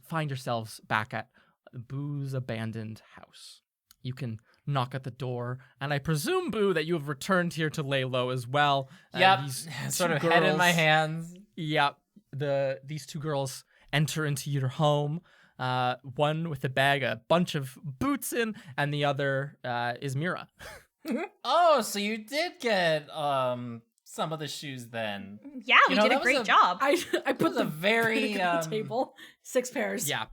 Speaker 1: find yourselves back at Boo's abandoned house. You can knock at the door, and I presume, Boo, that you have returned here to lay low as well.
Speaker 2: Yep.
Speaker 1: These
Speaker 2: Sort
Speaker 1: two
Speaker 2: of head in my
Speaker 1: girls-
Speaker 2: hands.
Speaker 1: Yep. These 2 girls enter into your home. One with a bunch of boots in, and the other is Mira.
Speaker 2: Oh, so you did get some of the shoes then.
Speaker 4: Yeah, we
Speaker 2: know,
Speaker 4: did a
Speaker 2: that was
Speaker 4: great
Speaker 2: a-
Speaker 4: job.
Speaker 5: I
Speaker 2: That
Speaker 5: put
Speaker 2: was
Speaker 5: the
Speaker 2: a very
Speaker 5: on the table. 6 pairs.
Speaker 1: Yeah.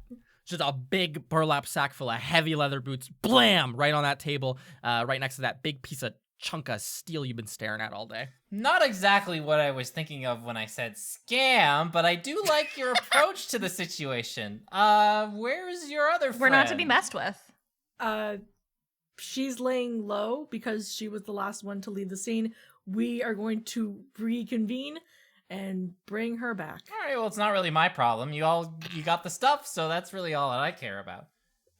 Speaker 1: Just a big burlap sack full of heavy leather boots. Blam! Right on that table, right next to that big piece of chunk of steel you've been staring at all day.
Speaker 2: Not exactly what I was thinking of when I said scam, but I do like your approach to the situation. Where's your other friend?
Speaker 4: We're not to be messed with.
Speaker 5: She's laying low because she was the last one to leave the scene. We are going to reconvene and bring her back.
Speaker 2: All right, well, it's not really my problem. You got the stuff, so that's really all that I care about.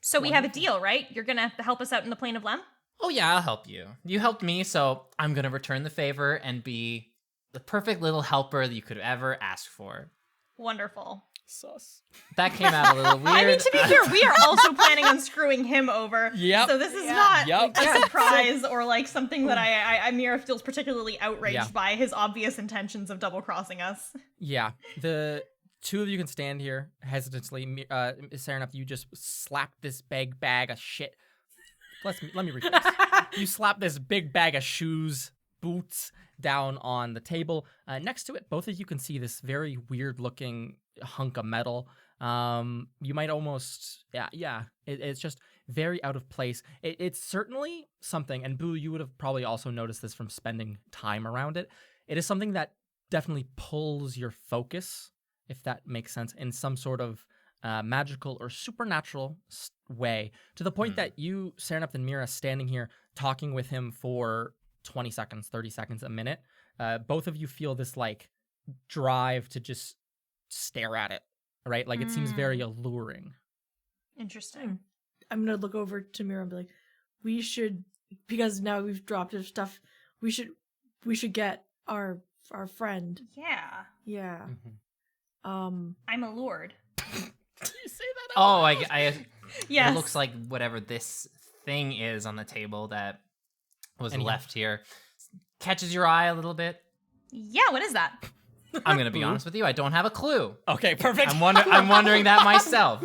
Speaker 4: So we have a deal, right? You're gonna help us out in the Plain of Lem?
Speaker 2: Oh yeah, I'll help you. You helped me, so I'm gonna return the favor and be the perfect little helper that you could ever ask for.
Speaker 4: Wonderful.
Speaker 1: Sus.
Speaker 2: That came out a little weird.
Speaker 4: I mean, to be fair, we are also planning on screwing him over.
Speaker 1: Yep.
Speaker 4: So this is not
Speaker 1: Yep.
Speaker 4: like, a surprise or like something that I Mira feels particularly outraged
Speaker 1: Yeah.
Speaker 4: by his obvious intentions of double crossing us.
Speaker 1: Yeah. The 2 of you can stand here hesitantly. Saranap, you just slap this big bag of shit. Let me read this. You slap this big bag of shoes, boots down on the table. Next to it, both of you can see this very weird looking hunk of metal. You might almost, it's just very out of place. It's certainly something, and Boo, you would have probably also noticed this from spending time around it. It is something that definitely pulls your focus, if that makes sense, in some sort of magical or supernatural way, to the point that you, Saranap and Mira, standing here talking with him for 20 seconds, 30 seconds, a minute, both of you feel this like drive to just stare at it, right? Like it seems very alluring.
Speaker 4: Interesting.
Speaker 5: I'm gonna look over to Mira and be like, we should, because now we've dropped his stuff, we should get our friend.
Speaker 4: Yeah.
Speaker 5: Yeah.
Speaker 1: Mm-hmm.
Speaker 4: I'm allured.
Speaker 1: Do you say that?
Speaker 2: Oh,
Speaker 4: Yes.
Speaker 2: It looks like whatever this thing is on the table that was
Speaker 1: Anyhow.
Speaker 2: left here catches your eye a little bit.
Speaker 4: Yeah, what is that?
Speaker 2: I'm gonna be honest with you, I don't have a clue.
Speaker 1: Okay, perfect.
Speaker 2: I'm wondering that myself.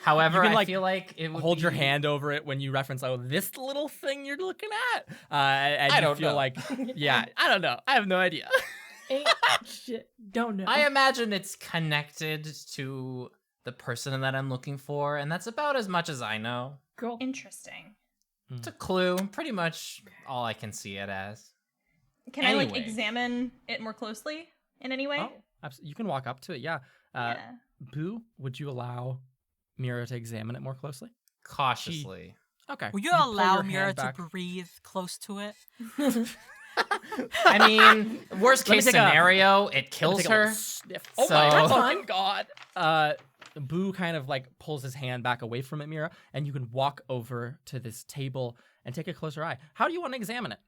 Speaker 2: However,
Speaker 1: You can,
Speaker 2: I feel like it would
Speaker 1: hold your
Speaker 2: be-
Speaker 1: hand over it when you reference, oh, this little thing you're looking at. And
Speaker 2: I
Speaker 1: you
Speaker 2: don't
Speaker 1: feel
Speaker 2: know.
Speaker 1: like, yeah, I don't know. I have no idea.
Speaker 5: Ain't shit. Don't know.
Speaker 2: I imagine it's connected to the person that I'm looking for, and that's about as much as I know.
Speaker 5: Girl.
Speaker 4: Interesting.
Speaker 2: It's a clue. Pretty much all I can see it as.
Speaker 4: Can I
Speaker 2: Anyway.
Speaker 4: examine it more closely in any way?
Speaker 1: Oh, absolutely. You can walk up to it. Yeah.
Speaker 4: Yeah.
Speaker 1: Boo, would you allow Mira to examine it more closely?
Speaker 2: Cautiously.
Speaker 1: Okay.
Speaker 3: Will you
Speaker 1: pull
Speaker 3: allow
Speaker 1: your
Speaker 3: Mira
Speaker 1: hand
Speaker 3: to
Speaker 1: back.
Speaker 3: breathe close to it?
Speaker 2: I mean, worst
Speaker 1: Let me
Speaker 2: case
Speaker 1: take a-
Speaker 2: scenario, it
Speaker 1: Let me
Speaker 2: kills
Speaker 1: take a little
Speaker 2: her.
Speaker 1: sniff. Oh
Speaker 2: So-
Speaker 1: my fucking god. Boo kind of like pulls his hand back away from it, Mira, and you can walk over to this table and take a closer eye. How do you want to examine it?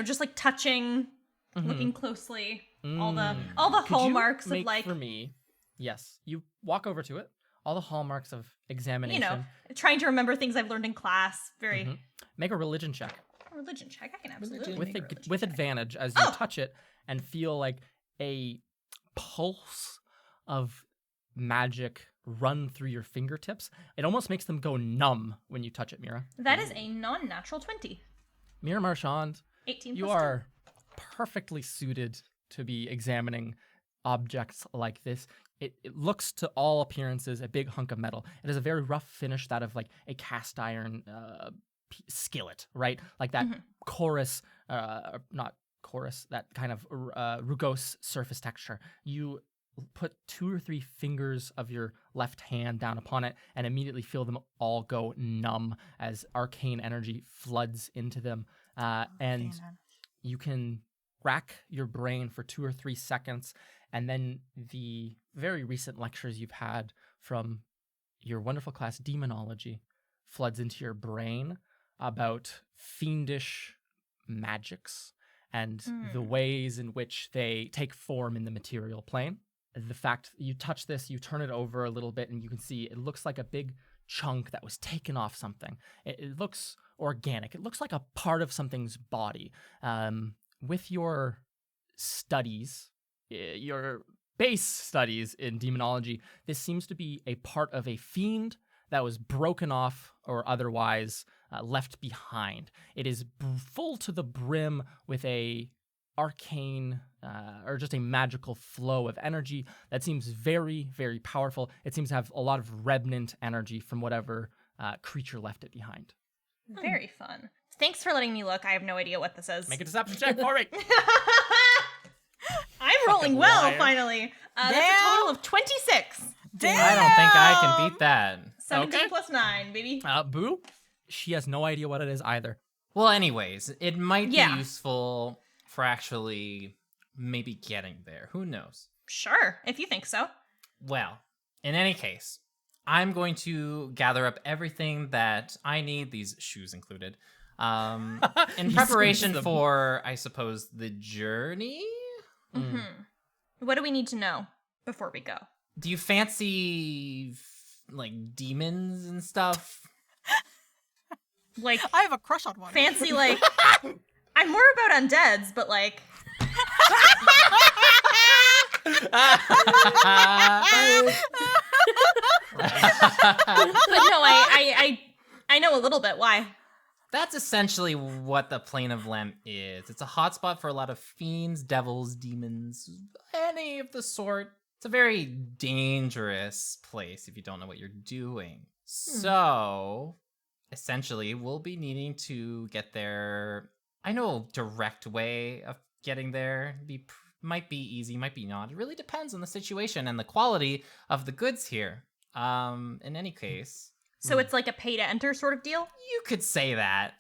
Speaker 4: Just like touching, looking closely, all the
Speaker 1: Could you
Speaker 4: hallmarks of
Speaker 1: make
Speaker 4: like,
Speaker 1: for me. Yes, you walk over to it. All the hallmarks of examination.
Speaker 4: trying to remember things I've learned in class. Very
Speaker 1: Make a religion check
Speaker 4: religion check. I can absolutely
Speaker 1: with
Speaker 4: make a religion
Speaker 1: with
Speaker 4: check.
Speaker 1: advantage as you touch it and feel like a pulse of magic run through your fingertips. It almost makes them go numb when you touch it, Mira.
Speaker 4: That is a non-natural 20.
Speaker 1: Mira Marchand,
Speaker 4: 18
Speaker 1: you
Speaker 4: plus two.
Speaker 1: are perfectly suited to be examining objects like this. It looks to all appearances a big hunk of metal. It has a very rough finish, that of like a cast iron skillet, right? Like that chorus, not chorus, that kind of rugose surface texture. You put 2 or 3 fingers of your left hand down upon it and immediately feel them all go numb as arcane energy floods into them. And you can rack your brain for 2 or 3 seconds, and then the very recent lectures you've had from your wonderful class demonology floods into your brain about fiendish magics and the ways in which they take form in the material plane. The fact you touch this, you turn it over a little bit, and you can see it looks like a big chunk that was taken off something. It looks organic. It looks like a part of something's body. With your studies, your base studies in demonology, this seems to be a part of a fiend that was broken off or otherwise left behind. It is full to the brim with a arcane or just a magical flow of energy that seems very, very powerful. It seems to have a lot of remnant energy from whatever creature left it behind.
Speaker 4: Very fun. Thanks for letting me look. I have no idea what this is.
Speaker 1: Make a deception check for me.
Speaker 4: I'm rolling well,
Speaker 1: liar.
Speaker 4: finally. That's a
Speaker 3: Damn.
Speaker 4: total of 26.
Speaker 3: Damn!
Speaker 2: I don't think I can beat that.
Speaker 4: 17
Speaker 1: Okay.
Speaker 4: plus 9, baby.
Speaker 1: Boo, she has no idea what it is either.
Speaker 2: Well, anyways, it might
Speaker 4: Yeah.
Speaker 2: be useful for actually maybe getting there. Who knows?
Speaker 4: Sure, if you think so.
Speaker 2: Well, in any case, I'm going to gather up everything that I need, these shoes included, in
Speaker 1: He
Speaker 2: preparation
Speaker 1: swings them.
Speaker 2: for, I suppose, the journey?
Speaker 4: What do we need to know before we go?
Speaker 2: Do you fancy, like, demons and stuff?
Speaker 4: Like,
Speaker 3: I have a crush on one.
Speaker 4: fancy, like, I'm more about undeads, but like, but no, I know a little bit. Why?
Speaker 2: That's essentially what the Plane of Lem is. It's a hotspot for a lot of fiends, devils, demons, any of the sort. It's a very dangerous place if you don't know what you're doing. So, essentially, we'll be needing to get there. I know a direct way of getting there. Might be easy, might be not. It really depends on the situation and the quality of the goods here. In any case,
Speaker 4: So it's like a pay to enter sort of deal.
Speaker 2: you could say that.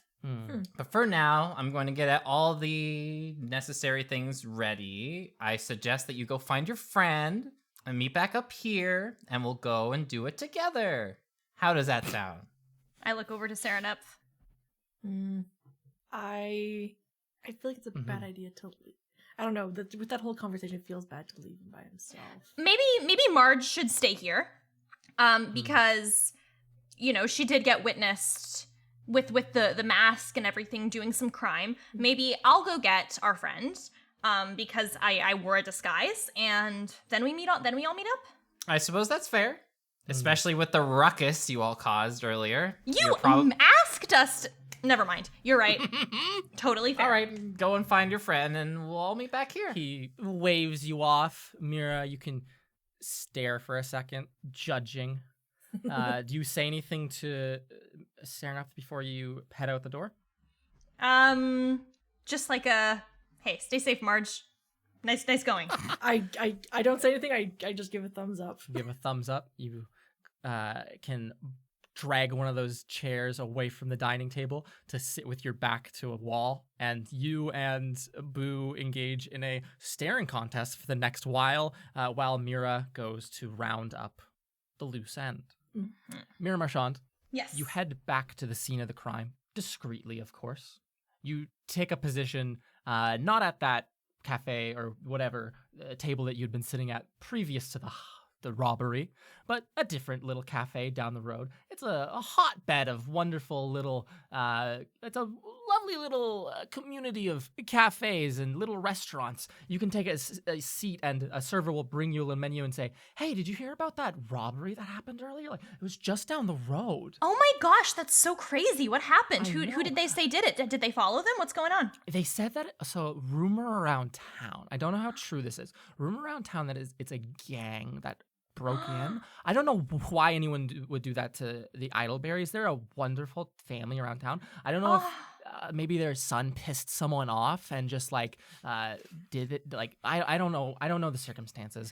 Speaker 2: But for now, I'm going to get all the necessary things ready. I suggest that you go find your friend and meet back up here, and we'll go and do it together. How does that sound?
Speaker 4: I look over to Serenep.
Speaker 5: I feel like it's a bad idea to leave. I don't know. With that whole conversation, it feels bad to leave him by himself.
Speaker 4: Maybe Marge should stay here, because she did get witnessed with the mask and everything doing some crime. Maybe I'll go get our friend, because I wore a disguise, and then we all meet up.
Speaker 2: I suppose that's fair, especially with the ruckus you all caused earlier.
Speaker 4: You asked us. Never mind. You're right. Totally fair.
Speaker 2: All right, go and find your friend, and we'll all meet back here.
Speaker 1: He waves you off. Mira, you can stare for a second, judging. Do you say anything to staring off before you head out the door?
Speaker 4: Just like a, hey, stay safe, Marge. Nice going.
Speaker 5: I don't say anything. I just give a thumbs up.
Speaker 1: Give a thumbs up. You can drag one of those chairs away from the dining table to sit with your back to a wall, and you and Boo engage in a staring contest for the next while Mira goes to round up the loose end.
Speaker 5: Mm-hmm.
Speaker 1: Mira Marchand,
Speaker 4: Yes.
Speaker 1: you head back to the scene of the crime, discreetly, of course. You take a position not at that cafe or whatever table that you'd been sitting at previous to the robbery, but a different little cafe down the road. It's a hotbed of wonderful little, it's a lovely little community of cafes and little restaurants. You can take a seat and a server will bring you a little menu and say, hey, did you hear about that robbery that happened earlier? Like, it was just down the road.
Speaker 4: Oh my gosh, that's so crazy. What happened?
Speaker 1: I
Speaker 4: Who
Speaker 1: know.
Speaker 4: did they say did it? Did they follow them? What's going on?
Speaker 1: They said that, so rumor around town, I don't know how true this is, rumor around town that it's a gang that broke in. I don't know why anyone would do that to the Idleberries. They're a wonderful family around town. I don't know if maybe their son pissed someone off and just like did it. Like I don't know. I don't know the circumstances.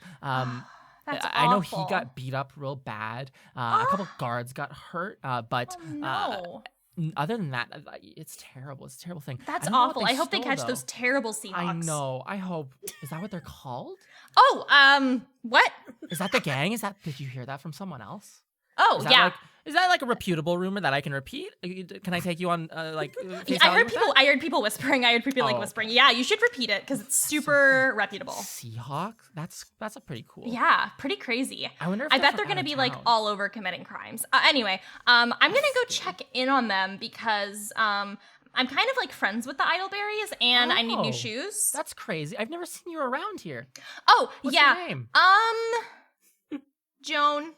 Speaker 4: That's
Speaker 1: I know
Speaker 4: awful.
Speaker 1: he got beat up real bad. A couple guards got hurt, but
Speaker 4: Oh, no.
Speaker 1: other than that, it's terrible. It's a terrible thing.
Speaker 4: That's
Speaker 1: I don't know what
Speaker 4: awful.
Speaker 1: they
Speaker 4: I hope they
Speaker 1: stole,
Speaker 4: catch
Speaker 1: though.
Speaker 4: those terrible Seahawks.
Speaker 1: I know. I hope. Is that what they're called?
Speaker 4: Oh, what?
Speaker 1: Is that the gang? Did you hear that from someone else?
Speaker 4: Oh,
Speaker 1: Is that
Speaker 4: yeah.
Speaker 1: is that like a reputable rumor that I can repeat? Can I take you on face
Speaker 4: I
Speaker 1: value
Speaker 4: heard
Speaker 1: with
Speaker 4: people.
Speaker 1: that?
Speaker 4: I heard people whispering. I heard people like
Speaker 1: Oh.
Speaker 4: whispering. Yeah, you should repeat it because it's super reputable.
Speaker 1: Seahawks? That's a pretty cool.
Speaker 4: Yeah, pretty crazy.
Speaker 1: I wonder if
Speaker 4: I
Speaker 1: they're
Speaker 4: bet they're
Speaker 1: from
Speaker 4: gonna
Speaker 1: out
Speaker 4: be
Speaker 1: of
Speaker 4: like
Speaker 1: town.
Speaker 4: all over committing crimes. Anyway, I'm gonna go check in on them because I'm kind of like friends with the Idleberries and I need
Speaker 1: Oh,
Speaker 4: new shoes.
Speaker 1: That's crazy. I've never seen you around here.
Speaker 4: Oh,
Speaker 1: What's
Speaker 4: yeah.
Speaker 1: your name?
Speaker 4: Joan.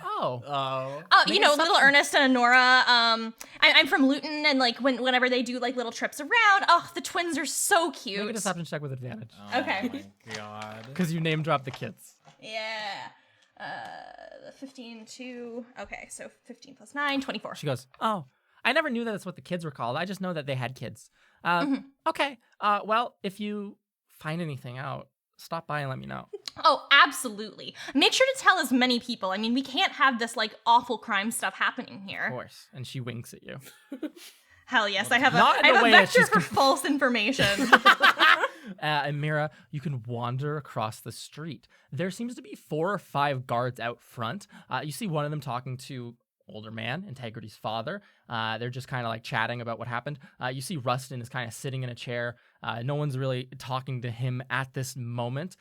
Speaker 1: Oh.
Speaker 2: Oh.
Speaker 4: Oh,
Speaker 1: Make
Speaker 4: you
Speaker 1: an
Speaker 4: know, little
Speaker 1: assumption.
Speaker 4: Ernest and Nora. I'm from Luton, and like whenever they do like little trips around, oh, the twins are so
Speaker 1: Make a
Speaker 4: cute.
Speaker 1: deception check with advantage.
Speaker 2: Oh
Speaker 4: Okay.
Speaker 2: my god.
Speaker 1: Because you name dropped the kids.
Speaker 4: Yeah. 15 to okay, so 15 plus 9, 24.
Speaker 1: She goes, oh, I never knew that's what the kids were called. I just know that they had kids. Okay. Well, if you find anything out, stop by and let me know.
Speaker 4: Oh, absolutely. Make sure to tell as many people. I mean, we can't have this like awful crime stuff happening
Speaker 1: Of
Speaker 4: here.
Speaker 1: course. And she winks at you.
Speaker 4: Hell yes, I have
Speaker 1: Not in
Speaker 4: a
Speaker 1: a way that
Speaker 4: vector
Speaker 1: she's
Speaker 4: for false information.
Speaker 1: And Mira, you can wander across the street. There seems to be 4 or 5 guards out front. You see one of them talking to older man, Integrity's father. They're just kind of like chatting about what happened. You see Rustin is kind of sitting in a chair. No one's really talking to him at this moment.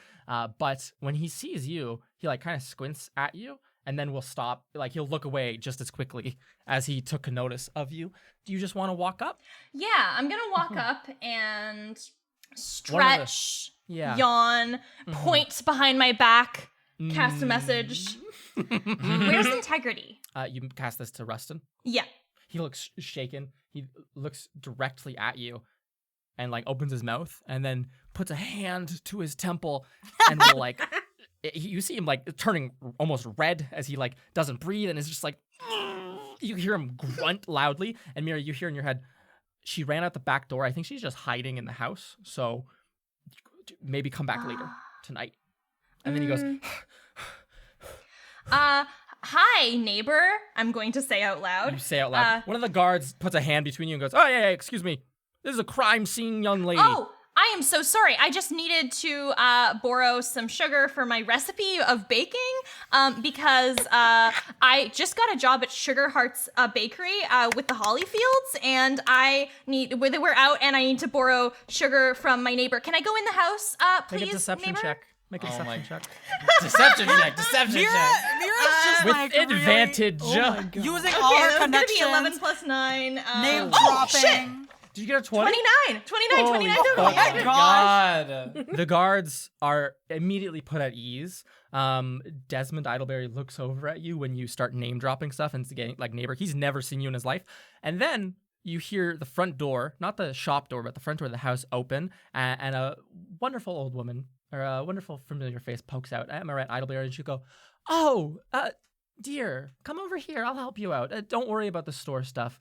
Speaker 1: But when he sees you, he like kind of squints at you and then will stop. Like he'll look away just as quickly as he took notice of you. Do you just want to walk up?
Speaker 4: Yeah, I'm gonna walk up and
Speaker 1: One of the-
Speaker 4: stretch,
Speaker 1: Yeah.
Speaker 4: yawn, point behind my back, cast a message. Where's integrity?
Speaker 1: You cast this to Rustin.
Speaker 4: Yeah.
Speaker 1: He looks shaken. He looks directly at you and like opens his mouth and then puts a hand to his temple and will like you see him like turning almost red as he like doesn't breathe and is just like you hear him grunt loudly and Mira, you hear in your head, she ran out the back door. I think she's just hiding in the house. So maybe come back later tonight. And then he goes,
Speaker 4: Hi, neighbor. I'm going to say out loud.
Speaker 1: you say out loud. One of the guards puts a hand between you and goes, oh yeah, excuse me. This is a crime scene, young lady.
Speaker 4: Oh, I am so sorry. I just needed to borrow some sugar for my recipe of baking because I just got a job at Sugar Heart's Bakery with the Hollyfields, and we're out, and I need to borrow sugar from my neighbor. Can I go in the house, please,
Speaker 1: Make a deception
Speaker 4: neighbor?
Speaker 1: check. Make a
Speaker 2: Oh my-
Speaker 1: deception check.
Speaker 2: Deception check. Deception
Speaker 3: Mira,
Speaker 2: check.
Speaker 3: Mira's just
Speaker 1: With
Speaker 3: like
Speaker 1: advantage.
Speaker 5: Oh my god.
Speaker 3: really using
Speaker 4: Okay,
Speaker 3: all her
Speaker 4: that's gonna be
Speaker 3: connections,
Speaker 4: 11 plus 9.
Speaker 3: name
Speaker 4: Oh, shit!
Speaker 3: dropping.
Speaker 1: Did you get a 20?
Speaker 4: 29 29
Speaker 1: Holy
Speaker 4: total.
Speaker 1: fuck.
Speaker 4: Yeah,
Speaker 3: my
Speaker 4: good.
Speaker 2: God.
Speaker 1: The guards are immediately put at ease. Desmond Idleberry looks over at you when you start name dropping stuff and getting like neighbor. He's never seen you in his life. And then you hear the front door, not the shop door, but the front door of the house open, and a wonderful old woman or a wonderful familiar face pokes out. Am I right, Idleberry? And she'll go, "Oh, dear, come over here. I'll help you out. Don't worry about the store stuff.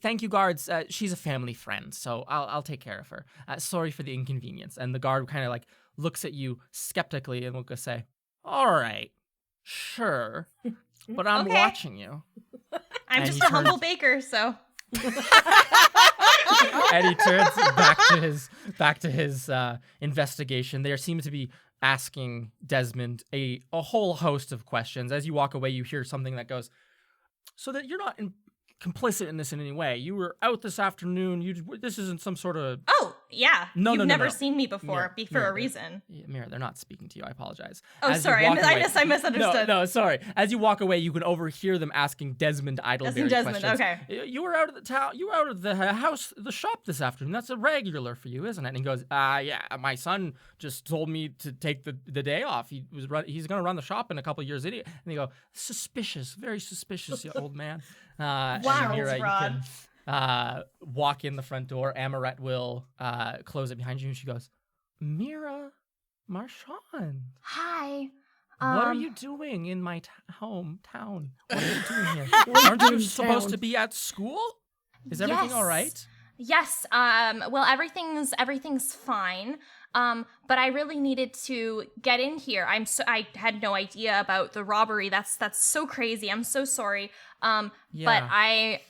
Speaker 1: Thank you, guards. She's a family friend, so I'll take care of her. Sorry for the inconvenience. And the guard kind of like looks at you skeptically and will go say, all right, sure, but I'm
Speaker 4: Okay.
Speaker 1: watching you.
Speaker 4: I'm
Speaker 1: And
Speaker 4: just
Speaker 1: he
Speaker 4: a humble
Speaker 1: turns-
Speaker 4: baker, so.
Speaker 1: And he turns back to his investigation. There seems to be asking Desmond a whole host of questions. As you walk away, you hear something that goes, so that you're not complicit in this in any way. You were out this afternoon. This isn't some sort of...
Speaker 4: Oh, yeah.
Speaker 1: No,
Speaker 4: You've
Speaker 1: no, no,
Speaker 4: never
Speaker 1: no.
Speaker 4: seen me before for
Speaker 1: Mira,
Speaker 4: a reason.
Speaker 1: Mira, they're not speaking to you. I apologize.
Speaker 4: Oh,
Speaker 1: As you
Speaker 4: sorry.
Speaker 1: walk away-
Speaker 4: I misunderstood.
Speaker 1: No, sorry. As you walk away, you can overhear them asking Desmond Idleberry
Speaker 4: Desmond,
Speaker 1: questions.
Speaker 4: okay.
Speaker 1: You were out of the town. You were out of the house, the shop this afternoon. That's a regular for you, isn't it? And he goes, yeah. My son just told me to take the day off. He's going to run the shop in a couple years. And they go, suspicious, very suspicious, you old man.
Speaker 4: Wow,
Speaker 1: and Mira, you
Speaker 4: Rod.
Speaker 1: can walk in the front door. Amaret will close it behind you, and she goes, Mira Marchand.
Speaker 4: Hi.
Speaker 1: What are you doing in my hometown? What are you doing here?
Speaker 5: What
Speaker 1: Aren't
Speaker 5: doing
Speaker 1: you
Speaker 5: in
Speaker 1: supposed
Speaker 5: town?
Speaker 1: to be at school? Is everything all right?
Speaker 4: Yes. Well, everything's fine. But I really needed to get in here. I had no idea about the robbery. That's so crazy. I'm so sorry. But
Speaker 1: Yeah.
Speaker 4: I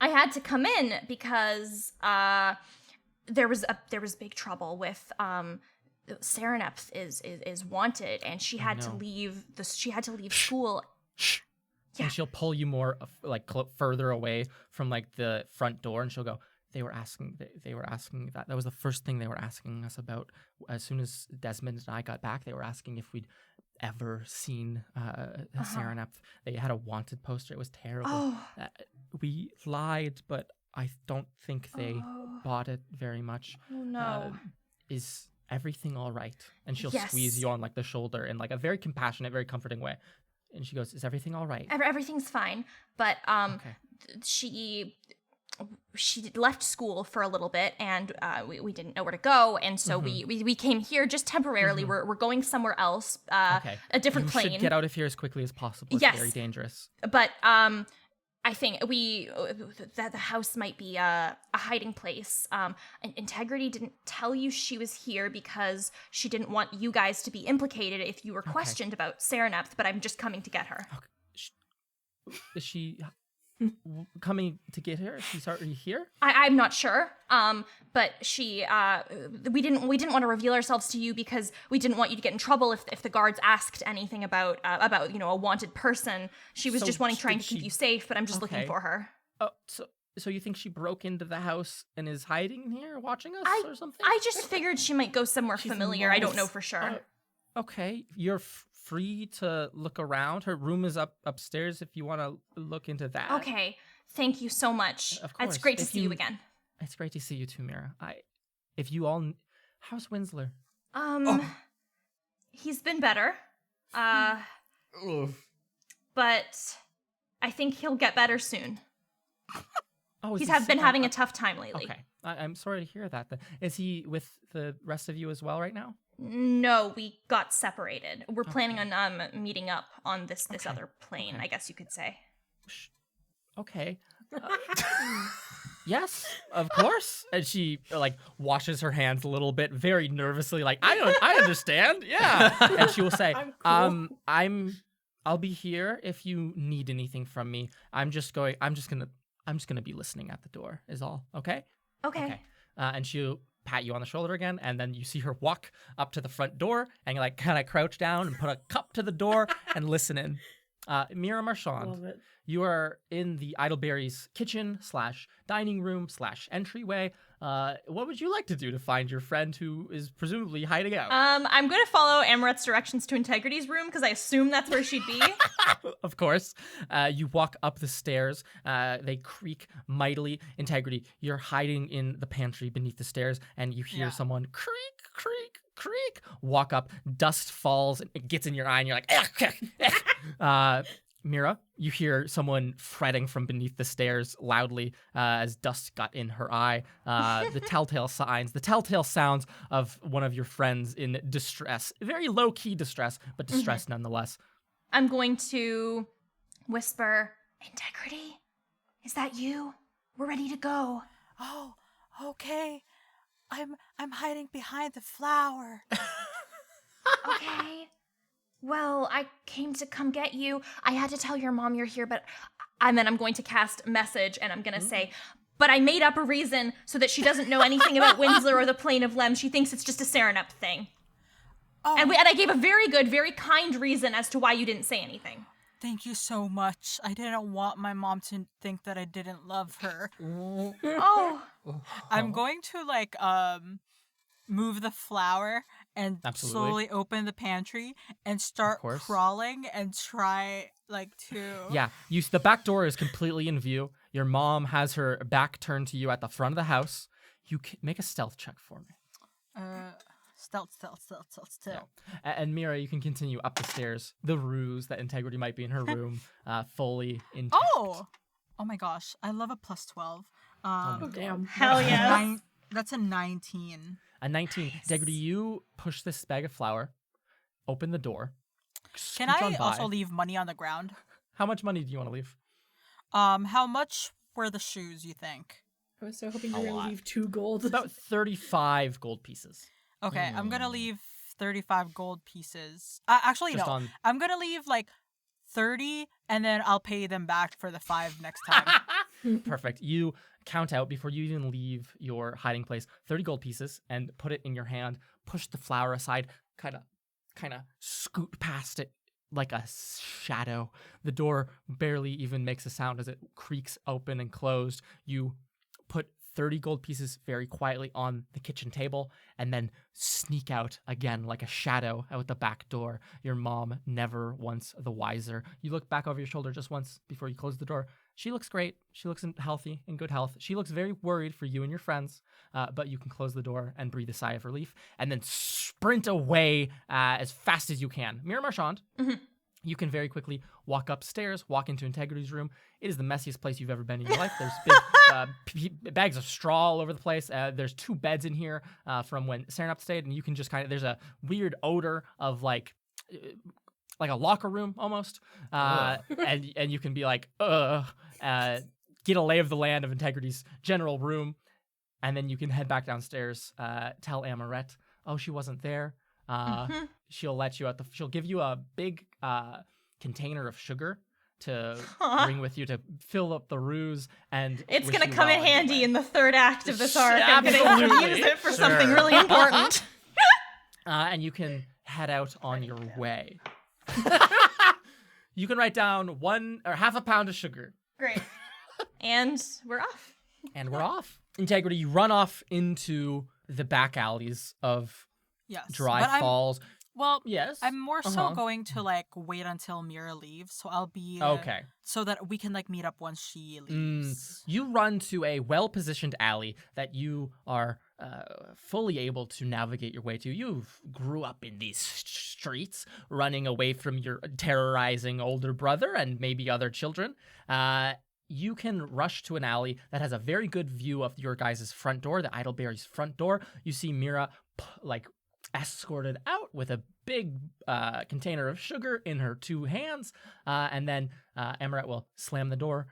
Speaker 4: had to come in because there was big trouble with Serenepth is wanted, and she had to
Speaker 1: no.
Speaker 4: leave school.
Speaker 1: Shh.
Speaker 4: Yeah.
Speaker 1: And she'll pull you more further away from like the front door, and she'll go, they were asking that was the first thing they were asking us about. As soon as Desmond and I got back, they were asking if we'd ever seen Serenepth. They had a wanted poster. It was terrible.
Speaker 4: Oh.
Speaker 1: We lied, but I don't think they bought it very much.
Speaker 4: Oh no.
Speaker 1: Is everything all right? And she'll
Speaker 4: Yes.
Speaker 1: squeeze you on like the shoulder in like a very compassionate, very comforting way. And she goes, is everything all right?
Speaker 4: Everything's fine, but
Speaker 1: Okay.
Speaker 4: she left school for a little bit, and we didn't know where to go, and so we came here just temporarily. We're going somewhere else,
Speaker 1: Okay.
Speaker 4: a different
Speaker 1: You
Speaker 4: plane.
Speaker 1: should get out of here as quickly as possible. It's
Speaker 4: Yes.
Speaker 1: very dangerous.
Speaker 4: But I think that the house might be a hiding place. Integrity didn't tell you she was here because she didn't want you guys to be implicated if you were questioned about Serenepth, but I'm just coming to get her.
Speaker 1: Is she coming to get her? She's already here?
Speaker 4: I'm not sure. But she we didn't want to reveal ourselves to you because we didn't want you to get in trouble if the guards asked anything about a wanted person. She was
Speaker 1: So
Speaker 4: just trying
Speaker 1: did
Speaker 4: to keep
Speaker 1: she-
Speaker 4: you safe, but I'm just looking
Speaker 1: Okay.
Speaker 4: for her.
Speaker 1: Oh, so you think she broke into the house and is hiding here watching us or something?
Speaker 4: I just figured she might go somewhere
Speaker 5: She's
Speaker 4: familiar. I don't know
Speaker 5: lost.
Speaker 4: for sure.
Speaker 1: Okay, you're free to look around. Her room is upstairs if you want to look into that.
Speaker 4: Okay. Thank you so much.
Speaker 1: Of
Speaker 4: It's
Speaker 1: course.
Speaker 4: great to
Speaker 1: If
Speaker 4: see you
Speaker 1: you-
Speaker 4: again.
Speaker 1: It's great to see you too, Mira. How's Winsler?
Speaker 4: He's been better. But I think he'll get better soon.
Speaker 1: Oh, is
Speaker 4: He's
Speaker 1: he
Speaker 4: been having a tough time lately.
Speaker 1: Okay, I'm sorry to hear that. Then. Is he with the rest of you as well right now?
Speaker 4: No, we got separated. We're planning on meeting up on this
Speaker 1: Okay.
Speaker 4: other plane,
Speaker 1: Okay.
Speaker 4: I guess you could say.
Speaker 1: Okay. Yes, of course. And she like washes her hands a little bit, very nervously, like I understand. Yeah. And she will say,
Speaker 5: I'm cool.
Speaker 1: I'll be here if you need anything from me. I'm just gonna be listening at the door. Is all. Okay.
Speaker 4: Okay.
Speaker 1: And she'll pat you on the shoulder again, and then you see her walk up to the front door, and you like kind of crouch down and put a cup to the door and listen in. Mira Marchand.
Speaker 5: Love it.
Speaker 1: You are in the Idleberry's kitchen / dining room / entryway. What would you like to do to find your friend who is presumably hiding out?
Speaker 4: I'm gonna follow Amaret's directions to Integrity's room because I assume that's where she'd be.
Speaker 1: Of course. You walk up the stairs. They creak mightily. Integrity, you're hiding in the pantry beneath the stairs, and you hear someone creak, creak, creak. Walk up. Dust falls. And it gets in your eye, and you're like, Mira, you hear someone fretting from beneath the stairs loudly as dust got in her eye. The telltale sounds of one of your friends in distress. Very low-key distress, but distress nonetheless.
Speaker 4: I'm going to whisper, Integrity, is that you? We're ready to go.
Speaker 3: Oh, okay. I'm hiding behind the flower.
Speaker 4: Okay. Well, I came to come get you. I had to tell your mom you're here, but and then I'm going to cast message and I'm going to say, but I made up a reason so that she doesn't know anything about Winslow or the Plane of Lem. She thinks it's just a Serenup thing.
Speaker 3: Oh,
Speaker 4: And I gave a very good, very kind reason as to why you didn't say anything.
Speaker 3: thank you so much. I didn't want my mom to think that I didn't love her.
Speaker 4: Oh.
Speaker 3: I'm going to move the flower and
Speaker 1: Absolutely.
Speaker 3: slowly open the pantry and start
Speaker 1: course.
Speaker 3: crawling and try to.
Speaker 1: Yeah, the back door is completely in view. Your mom has her back turned to you at the front of the house. You can make a stealth check for me.
Speaker 3: Stealth.
Speaker 1: Yeah. And Mira, you can continue up the stairs. The ruse that Integrity might be in her room, fully intact.
Speaker 3: Oh my gosh, I love a plus 12.
Speaker 5: Oh, damn.
Speaker 4: Hell yes.
Speaker 3: That's a 19.
Speaker 1: A 19.
Speaker 3: Nice.
Speaker 1: Integrity, you push this bag of flour, open the door.
Speaker 3: Can
Speaker 1: scooch
Speaker 3: I
Speaker 1: on by.
Speaker 3: also leave money on the ground?
Speaker 1: How much money do you want to leave?
Speaker 3: How much were the shoes, you think?
Speaker 5: I was so hoping you
Speaker 1: A
Speaker 5: were going
Speaker 1: lot.
Speaker 5: to leave 2 gold.
Speaker 1: About 35 gold pieces.
Speaker 3: Okay, I'm gonna leave 35 gold pieces. Actually,
Speaker 1: Just
Speaker 3: no.
Speaker 1: on-
Speaker 3: I'm gonna leave 30, and then I'll pay them back for the 5 next time.
Speaker 1: Perfect. You count out before you even leave your hiding place 30 gold pieces and put it in your hand. Push the flour aside, kind of scoot past it like a shadow. The door barely even makes a sound as it creaks open and closed. You put 30 gold pieces very quietly on the kitchen table and then sneak out again like a shadow out the back door. Your mom never once the wiser. You look back over your shoulder just once before you close the door. She looks great. She looks healthy, in good health. She looks very worried for you and your friends, but you can close the door and breathe a sigh of relief and then sprint away as fast as you can. Mira Marchand, you can very quickly walk upstairs, walk into Integrity's room. It is the messiest place you've ever been in your life. There's big bags of straw all over the place. There's 2 beds in here from when Serenup stayed, and you can just there's a weird odor of like a locker room almost, and you can be like, get a lay of the land of Integrity's general room, and then you can head back downstairs, tell Amarette, oh, she wasn't there. She'll let you she'll give you a big container of sugar to bring with you to fill up the ruse, and
Speaker 4: It's
Speaker 1: wish
Speaker 4: going to
Speaker 1: you
Speaker 4: come in
Speaker 1: well on your
Speaker 4: handy
Speaker 1: way.
Speaker 4: in the 3rd act of this arc. I'm going to
Speaker 1: Absolutely.
Speaker 4: use it for something
Speaker 1: Sure.
Speaker 4: really important.
Speaker 1: And you can head out on your way. You can write down 1 or half a pound of sugar.
Speaker 4: Great. And we're off.
Speaker 1: And we're off. Integrity, you run off into the back alleys of
Speaker 3: Yes.
Speaker 1: Dry
Speaker 3: but
Speaker 1: Falls.
Speaker 3: Well,
Speaker 1: Yes.
Speaker 3: I'm more so
Speaker 1: Uh-huh.
Speaker 3: going to wait until Mira leaves, so I'll be
Speaker 1: Okay.
Speaker 3: so that we can meet up once she leaves.
Speaker 1: You run to a well-positioned alley that you are fully able to navigate your way to. You grew up in these streets, running away from your terrorizing older brother and maybe other children. You can rush to an alley that has a very good view of your guys' front door, the Idleberry's front door. You see Mira escorted out with a big container of sugar in her 2 hands, and then Amarette will slam the door,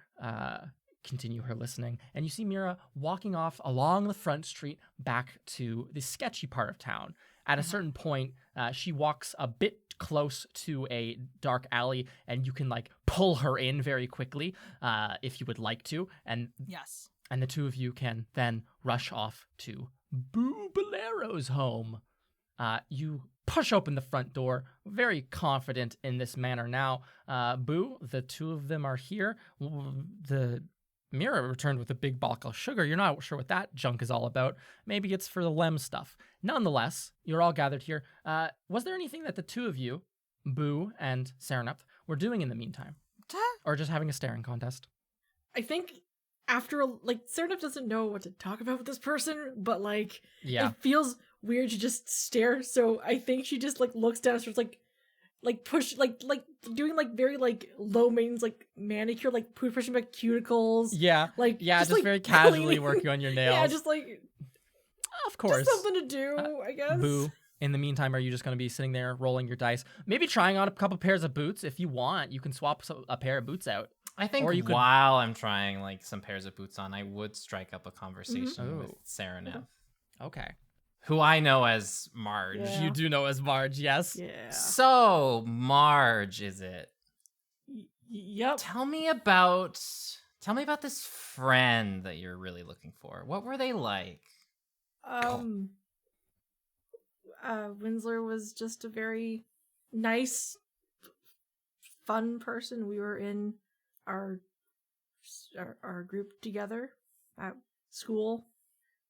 Speaker 1: continue her listening, and you see Mira walking off along the front street back to the sketchy part of town. At a certain point, she walks a bit close to a dark alley, and you can pull her in very quickly if you would like to, and
Speaker 3: Yes.
Speaker 1: the 2 of you can then rush off to Boo Bolero's home. You push open the front door, very confident in this manner now. Boo, the 2 of them are here. The Mira returned with a big bulk of sugar. You're not sure what that junk is all about. Maybe it's for the Lem stuff. Nonetheless, you're all gathered here. Was there anything that the 2 of you, Boo and Serenup, were doing in the meantime? Or just having a staring contest?
Speaker 5: I think after, Serenup doesn't know what to talk about with this person, but,
Speaker 1: Yeah.
Speaker 5: it feels weird to just stare, so I think she just, looks down and starts, push, doing, very, low maintenance, manicure, pushing back cuticles.
Speaker 1: Yeah. Just very casually
Speaker 5: cleaning.
Speaker 1: working on your nails.
Speaker 5: Yeah, just,
Speaker 1: Of course.
Speaker 5: just something to do, I guess.
Speaker 1: Boo, In the meantime, are you just going to be sitting there rolling your dice? Maybe trying on a couple pairs of boots if you want. You can swap a pair of boots out.
Speaker 2: I think
Speaker 1: Or you could-
Speaker 2: while I'm trying like some pairs of boots on, I would strike up a conversation with
Speaker 1: Oh.
Speaker 2: Sarah Neff,
Speaker 1: Okay.
Speaker 2: who I know as Marge.
Speaker 5: Yeah.
Speaker 1: You do know as Marge, yes?
Speaker 5: Yeah.
Speaker 2: So, Marge, is it?
Speaker 5: Yep.
Speaker 2: Tell me about this friend that you're really looking for. What were they like?
Speaker 5: Winsler was just a very nice, fun person. We were in our group together at school.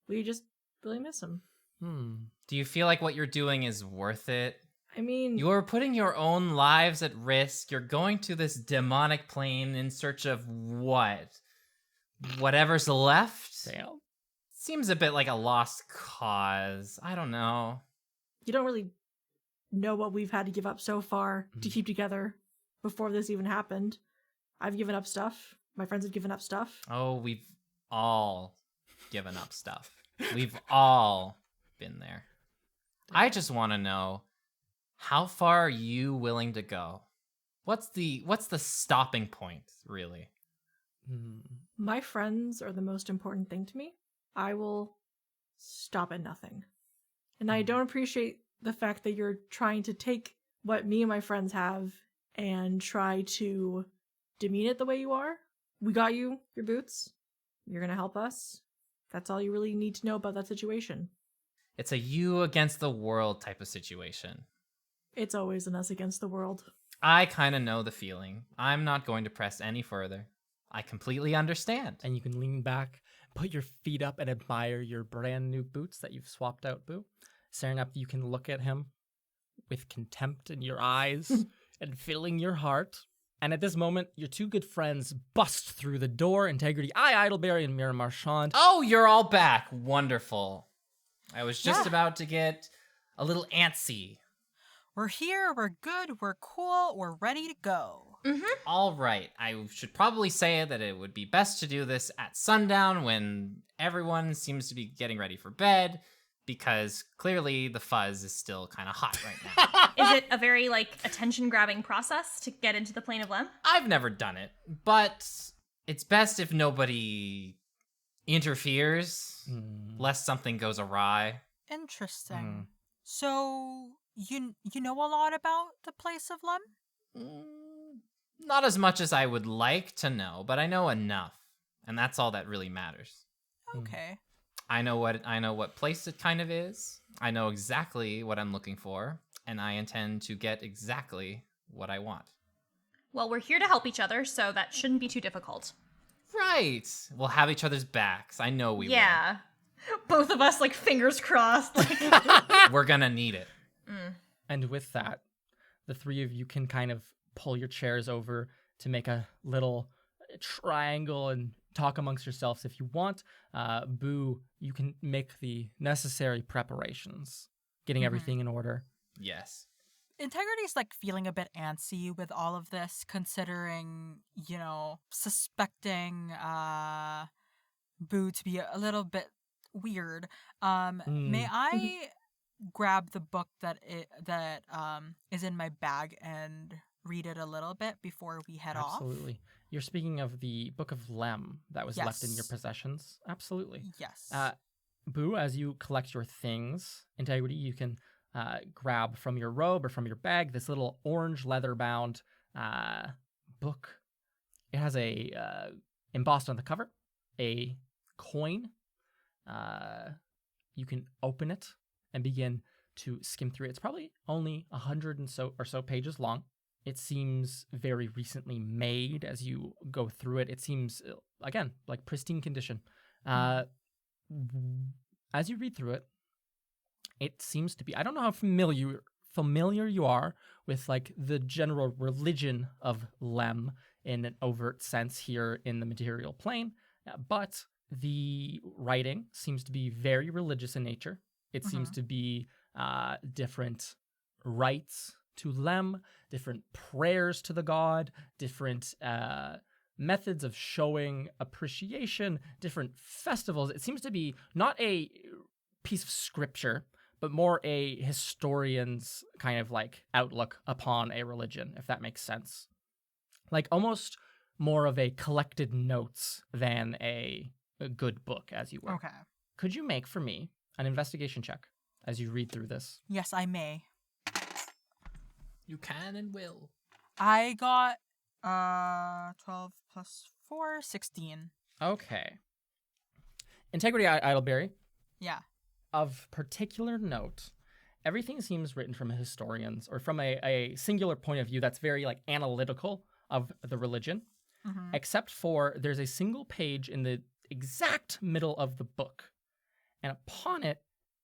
Speaker 5: We just really miss him.
Speaker 2: Do you feel like what you're doing is worth it?
Speaker 5: I mean,
Speaker 2: You're putting your own lives at risk. You're going to this demonic plane in search of what? Whatever's left?
Speaker 1: Damn.
Speaker 2: Seems a bit like a lost cause. I don't know.
Speaker 5: you don't really know what we've had to give up so far to keep together before this even happened. I've given up stuff. My friends have given up stuff.
Speaker 2: Oh, we've all given up stuff. We've all been there. I just want to know, how far are you willing to go? What's the stopping point, really?
Speaker 5: My friends are the most important thing to me. I will stop at nothing. And I don't appreciate the fact that you're trying to take what me and my friends have and try to demean it the way you are. We got you, your boots. You're going to help us. That's all you really need to know about that situation.
Speaker 2: It's a you against the world type of situation.
Speaker 5: It's always an us against the world.
Speaker 2: I kind of know the feeling. I'm not going to press any further. I completely understand.
Speaker 1: And you can lean back, put your feet up, and admire your brand new boots that you've swapped out, Boo. Staring up, you can look at him with contempt in your eyes and filling your heart. And at this moment, your two good friends bust through the door. Integrity, Idleberry, and Mira Marchand.
Speaker 2: Oh, you're all back. Wonderful. I was just about to get a little antsy.
Speaker 3: We're here, we're good, we're cool, we're ready to go.
Speaker 2: All right. I should probably say that it would be best to do this at sundown when everyone seems to be getting ready for bed, because clearly the fuzz is still kind of hot right now.
Speaker 4: Is it a very, attention-grabbing process to get into the plane of Lem?
Speaker 2: I've never done it, but it's best if nobody interferes, lest something goes awry.
Speaker 3: Interesting. So, you know a lot about the place of Lem?
Speaker 2: Not as much as I would like to know, but I know enough, and that's all that really matters.
Speaker 3: Okay.
Speaker 2: I know what place it kind of is. I know exactly what I'm looking for, and I intend to get exactly what I want.
Speaker 4: Well, we're here to help each other, so that shouldn't be too difficult.
Speaker 2: Right. We'll have each other's backs. I know we
Speaker 4: Yeah. Both of us, fingers crossed.
Speaker 2: will. We're gonna need it.
Speaker 1: And with that, the three of you can kind of pull your chairs over to make a little triangle and talk amongst yourselves if you want. Boo, you can make the necessary preparations, getting everything in order.
Speaker 2: Yes.
Speaker 3: Integrity's feeling a bit antsy with all of this, considering, suspecting Boo to be a little bit weird. May I grab the book that is in my bag and read it a little bit before we head off?
Speaker 1: Absolutely. You're speaking of the Book of Lem that was left in your
Speaker 3: Yes.
Speaker 1: possessions? Absolutely.
Speaker 3: Yes.
Speaker 1: Boo, as you collect your things, Integrity, you can grab from your robe or from your bag this little orange leather-bound book. It has embossed on the cover, a coin. You can open it and begin to skim through it. It's probably only 100 or so pages long. It seems very recently made as you go through it. It seems, again, like pristine condition. As you read through it, it seems to be, I don't know how familiar you are with the general religion of Lem in an overt sense here in the material plane, but the writing seems to be very religious in nature. It seems to be different rites to Lem, different prayers to the god, different methods of showing appreciation, different festivals. It seems to be not a piece of scripture, but more a historian's kind of like outlook upon a religion, if that makes sense. Like almost more of a collected notes than a good book, as you were.
Speaker 3: Okay.
Speaker 1: Could you make for me an investigation check as you read through this?
Speaker 3: Yes, I may.
Speaker 2: You can and will.
Speaker 3: I got 12 plus 4, 16.
Speaker 1: Okay. Integrity Idleberry.
Speaker 3: Yeah.
Speaker 1: Of particular note, everything seems written from a historian's or from a singular point of view that's very like analytical of the religion, except for there's a single page in the exact middle of the book, and upon it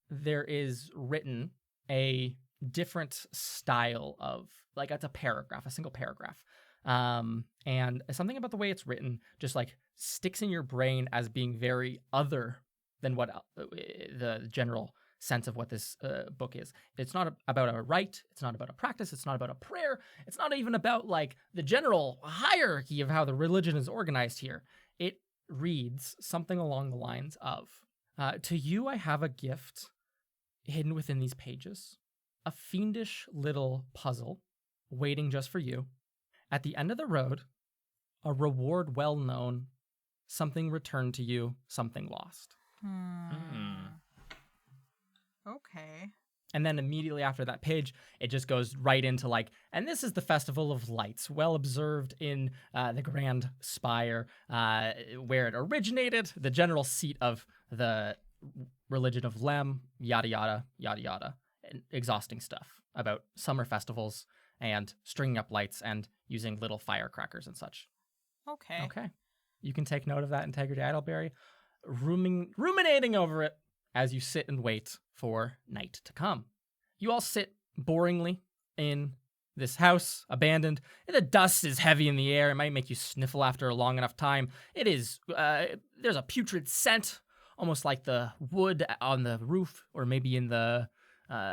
Speaker 1: there is written a different style of like it's a paragraph, a single paragraph. And something about the way it's written just like sticks in your brain as being very other than what the general sense of what this book is. It's not about a rite. It's not about a practice. It's not about a prayer. It's not even about like the general hierarchy of how the religion is organized here. It reads something along the lines of, to you I have a gift hidden within these pages, a fiendish little puzzle waiting just for you. At the end of the road, a reward well known, something returned to you, something lost.
Speaker 3: Okay.
Speaker 1: And then immediately after that page, it just goes right into like, and this is the Festival of Lights, well observed in the Grand Spire, where it originated, the general seat of the religion of Lem, yada, yada, yada, yada. And exhausting stuff about summer festivals and stringing up lights and using little firecrackers and such.
Speaker 3: Okay.
Speaker 1: Okay. You can take note of that, Integrity Idleberry, ruminating over it as you sit and wait for night to come. You all sit boringly in this house, abandoned. The dust is heavy in the air. It might make you sniffle after a long enough time. It is, there's a putrid scent, almost like the wood on the roof or maybe in the,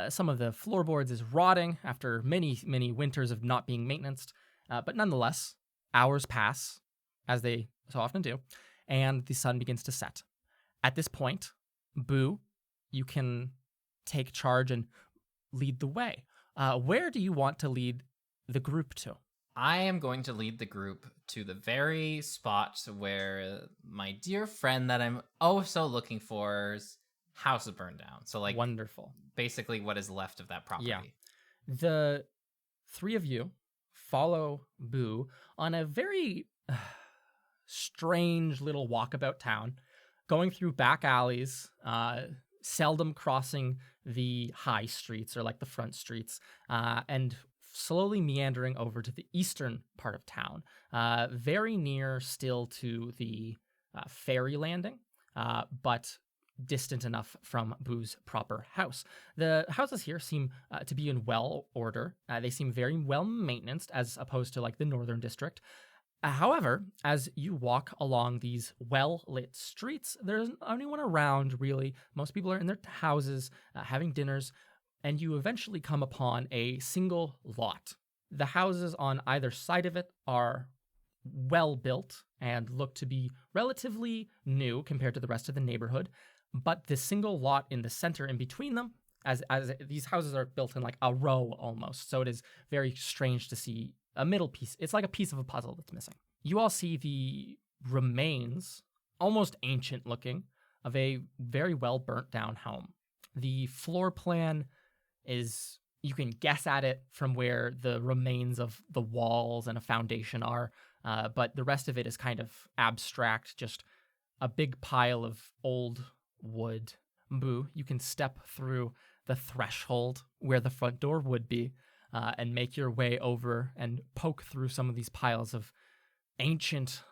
Speaker 1: some of the floorboards is rotting after many, many winters of not being maintained. But nonetheless, hours pass, as they so often do, and the sun begins to set. At this point, Boo, you can take charge and lead the way. Where do you want to lead the group to?
Speaker 2: I am going to lead the group to the very spot where my dear friend that I'm oh so looking for's house is burned down. So like
Speaker 1: Wonderful.
Speaker 2: basically what is left of that property.
Speaker 1: Yeah. The three of you follow Boo on a very strange little walkabout town, going through back alleys, seldom crossing the high streets or like the front streets, and slowly meandering over to the eastern part of town, very near still to the ferry landing, but distant enough from Boo's proper house. The houses here seem to be in well order. They seem very well maintained as opposed to like the northern district. However, as you walk along these well-lit streets, there's anyone around, really. Most people are in their houses, having dinners, and you eventually come upon a single lot. The houses on either side of it are well-built and look to be relatively new compared to the rest of the neighborhood, but the single lot in the center in between them, as these houses are built in like a row almost, so it is very strange to see a middle piece. It's like a piece of a puzzle that's missing. You all see the remains, almost ancient looking, of a very well burnt down home. The floor plan is, you can guess at it from where the remains of the walls and a foundation are, but the rest of it is kind of abstract, just a big pile of old wood. Boo, you can step through the threshold where the front door would be, and make your way over and poke through some of these piles of ancient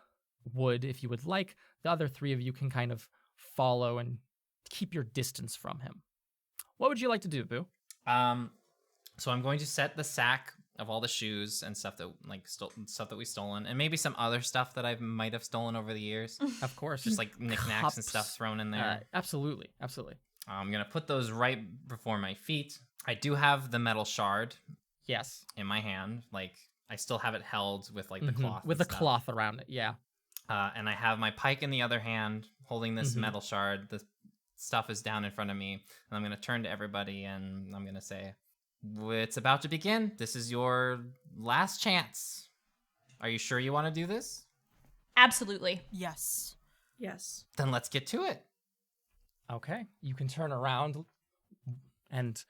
Speaker 1: wood if you would like. The other three of you can kind of follow and keep your distance from him. What would you like to do, Boo?
Speaker 2: So I'm going to set the sack of all the shoes and stuff that stuff that we've stolen, and maybe some other stuff that I might have stolen over the years.
Speaker 1: Of course.
Speaker 2: Just like knickknacks and stuff thrown in there.
Speaker 1: Absolutely.
Speaker 2: I'm gonna put those right before my feet. I do have the metal shard.
Speaker 1: Yes.
Speaker 2: In my hand, like I still have it held with like the cloth.
Speaker 1: With the cloth around it, yeah.
Speaker 2: And I have my pike in the other hand, holding this metal shard. stuff is down in front of me. And I'm going to turn to everybody and I'm going to say, it's about to begin. This is your last chance. Are you sure you want to do this?
Speaker 4: Absolutely.
Speaker 3: Yes.
Speaker 5: Yes.
Speaker 2: Then let's get to it.
Speaker 1: Okay, you can turn around, and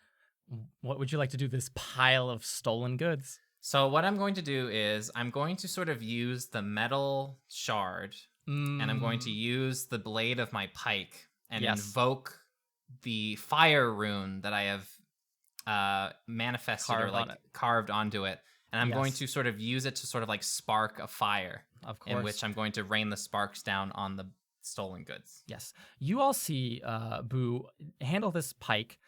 Speaker 1: what would you like to do? This pile of stolen goods.
Speaker 2: So what I'm going to do is I'm going to sort of use the metal shard and I'm going to use the blade of my pike and invoke the fire rune that I have manifested or like carved onto it. And I'm going to sort of use it to sort of like spark a fire.
Speaker 1: Of course.
Speaker 2: In which I'm going to rain the sparks down on the stolen goods.
Speaker 1: Yes. You all see Boo handle this pike,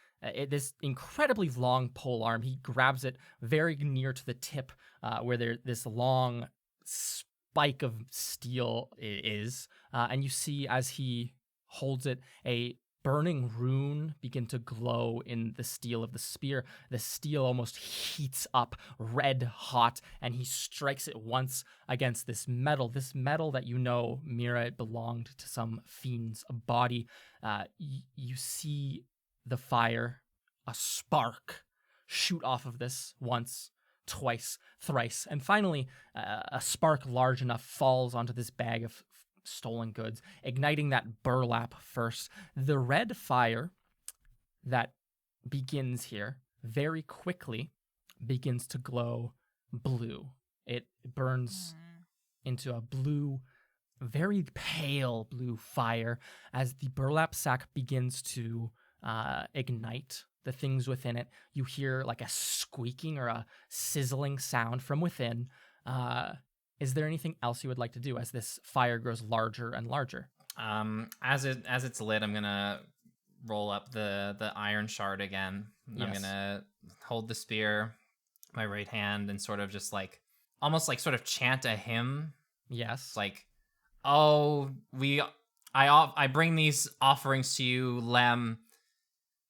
Speaker 1: this incredibly long pole arm. He grabs it very near to the tip where this long spike of steel is. And you see as he holds it, a burning rune begin to glow in the steel of the spear. The steel almost heats up red hot, and he strikes it once against this metal that you know, Mira, it belonged to some fiend's body. You see the fire, a spark, shoot off of this once, twice, thrice, and finally a spark large enough falls onto this bag of stolen goods, igniting that burlap first. The red fire that begins here very quickly begins to glow blue. It burns into a blue, very pale blue fire as the burlap sack begins to ignite the things within it. You hear like a squeaking or a sizzling sound from within. Is there anything else you would like to do as this fire grows larger and larger?
Speaker 2: As it's lit, I'm gonna roll up the iron shard again. Yes. I'm gonna hold the spear, my right hand, and sort of just like almost like sort of chant a hymn.
Speaker 1: Yes.
Speaker 2: Like, oh, I bring these offerings to you, Lem.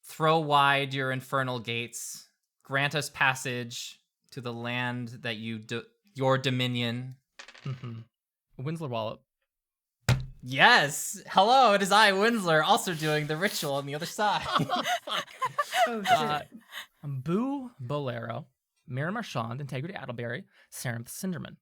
Speaker 2: Throw wide your infernal gates. Grant us passage to the land that your dominion.
Speaker 1: Winsler Wallop.
Speaker 2: Yes. Hello, it is I, Winsler, also doing the ritual on the other side.
Speaker 5: Oh, shit.
Speaker 1: Boo Bolero, Mira Marchand, Integrity Idleberry, Sarenth Cinderman.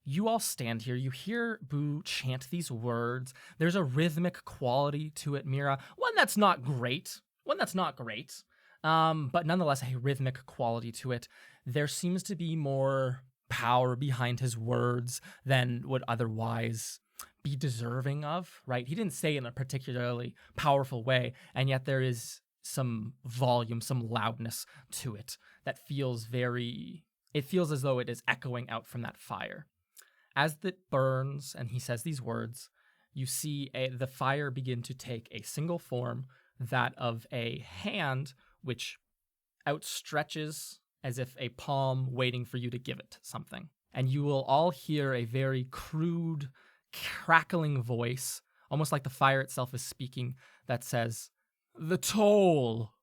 Speaker 1: You all stand here. You hear Boo chant these words. There's a rhythmic quality to it, Mira. One that's not great. But nonetheless, a rhythmic quality to it. There seems to be more power behind his words than would otherwise be deserving of, right? He didn't say it in a particularly powerful way, and yet there is some volume, some loudness to it that feels it feels as though it is echoing out from that fire. As it burns and he says these words, you see the fire begin to take a single form, that of a hand which outstretches as if a palm waiting for you to give it something. And you will all hear a very crude, crackling voice, almost like the fire itself is speaking, that says, "The toll."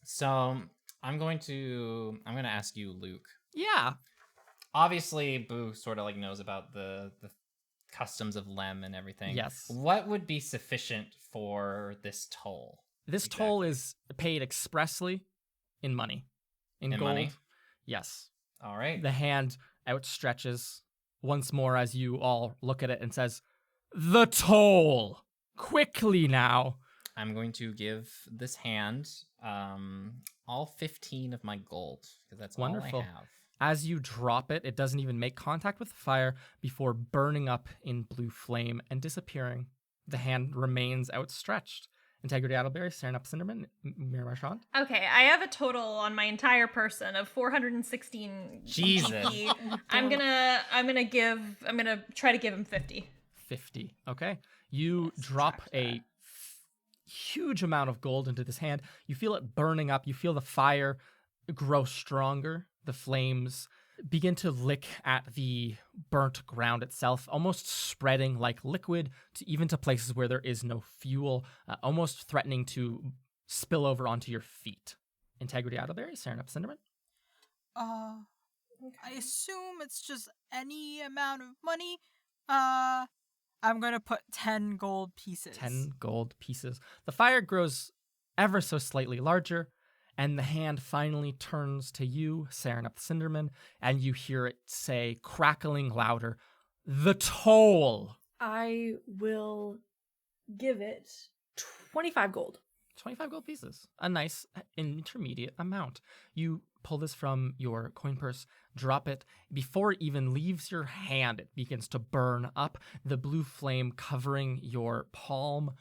Speaker 2: So I'm going to ask you, Luke.
Speaker 1: Yeah.
Speaker 2: Obviously, Boo sort of like knows about the customs of Lem and everything.
Speaker 1: Yes.
Speaker 2: What would be sufficient for this toll?
Speaker 1: This toll is paid expressly in money. In gold.
Speaker 2: Money?
Speaker 1: Yes.
Speaker 2: All right.
Speaker 1: The hand outstretches once more as you all look at it and says, "The toll! Quickly now!"
Speaker 2: I'm going to give this hand all 15 of my gold, because that's
Speaker 1: wonderful.
Speaker 2: All I have.
Speaker 1: As you drop it, it doesn't even make contact with the fire before burning up in blue flame and disappearing. The hand remains outstretched. Integrity Idleberry, Sarenth Cinderman, Mira Marchand.
Speaker 4: Okay, I have a total on my entire person of 416.
Speaker 2: Jesus.
Speaker 4: GP. I'm gonna try to give him 50.
Speaker 1: 50. Okay. You drop a huge amount of gold into this hand. You feel it burning up. You feel the fire grow stronger. The flames begin to lick at the burnt ground itself, almost spreading like liquid to places where there is no fuel, almost threatening to spill over onto your feet. Integrity Idleberry, Sarenth Cinderman.
Speaker 3: I assume it's just any amount of money. I I'm gonna put 10 gold pieces.
Speaker 1: 10 gold pieces. The fire grows ever so slightly larger, and the hand finally turns to you, Serenep Cinderman, and you hear it say, crackling louder, the toll.
Speaker 5: I will give it 25 gold.
Speaker 1: 25 gold pieces. A nice intermediate amount. You pull this from your coin purse, drop it. Before it even leaves your hand, it begins to burn up, the blue flame covering your palm.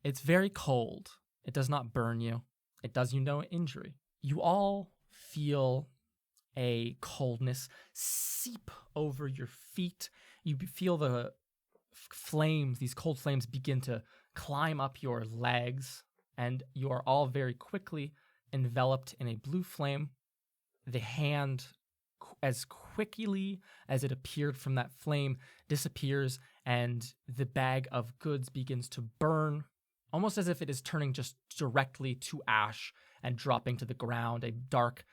Speaker 1: It's very cold. It does not burn you. It does you no injury. You all feel a coldness seep over your feet. You feel the flames, these cold flames begin to climb up your legs, and you are all very quickly enveloped in a blue flame. The hand, as quickly as it appeared from that flame, disappears, and the bag of goods begins to burn, almost as if it is turning just directly to ash and dropping to the ground, a dark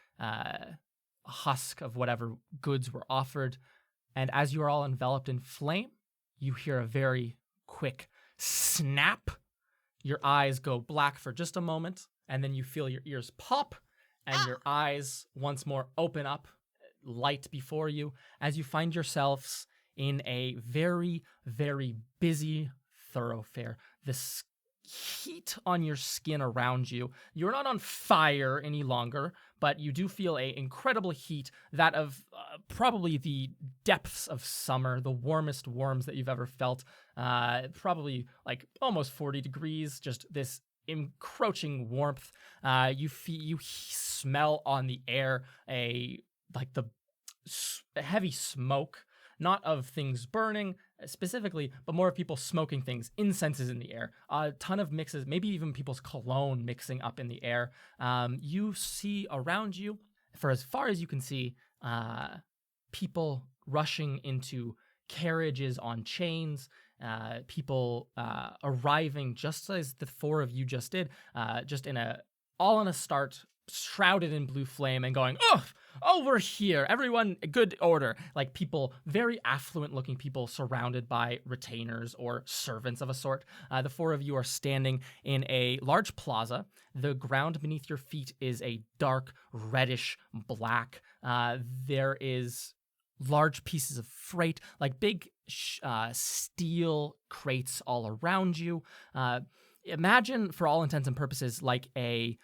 Speaker 1: husk of whatever goods were offered. And as you are all enveloped in flame, you hear a very quick snap. Your eyes go black for just a moment, and then you feel your ears pop, and your eyes once more open up, light before you, as you find yourselves in a very, very busy thoroughfare. The heat on your skin around you, you're not on fire any longer, but you do feel a incredible heat, that of probably the depths of summer, the warmest warms that you've ever felt, probably like almost 40 degrees, just this encroaching warmth. You smell on the air the heavy smoke, not of things burning specifically, but more of people smoking things. Incense is in the air. A ton of mixes, maybe even people's cologne mixing up in the air. You see around you, for as far as you can see, people rushing into carriages on chains, people arriving just as the four of you just did, just all in a start, shrouded in blue flame and going, "Ugh, over here, everyone, good order." Like people, very affluent looking people surrounded by retainers or servants of a sort. The four of you are standing in a large plaza. The ground beneath your feet is a dark reddish black. There is large pieces of freight, like big steel crates all around you. Imagine, for all intents and purposes, like a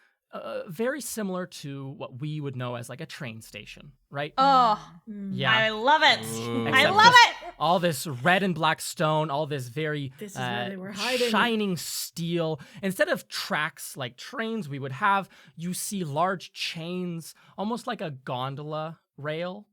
Speaker 1: very similar to what we would know as like a train station, right?
Speaker 4: Oh,
Speaker 1: yeah.
Speaker 4: I love it.
Speaker 2: Ooh.
Speaker 4: I
Speaker 1: Except
Speaker 4: love
Speaker 1: just
Speaker 4: it.
Speaker 1: all this red and black stone, all this very
Speaker 5: This is where they were hiding.
Speaker 1: shining steel. Instead of tracks like trains we would have, you see large chains, almost like a gondola rail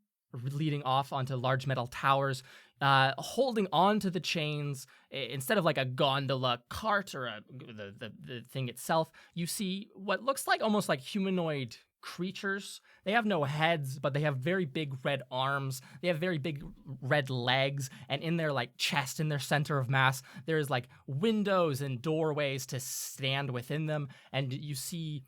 Speaker 1: leading off onto large metal towers. Holding on to the chains, instead of like a gondola cart or the thing itself, you see what looks like almost like humanoid creatures. They have no heads, but they have very big red arms. They have very big red legs, and in their like chest, in their center of mass, there's like windows and doorways to stand within them, and you see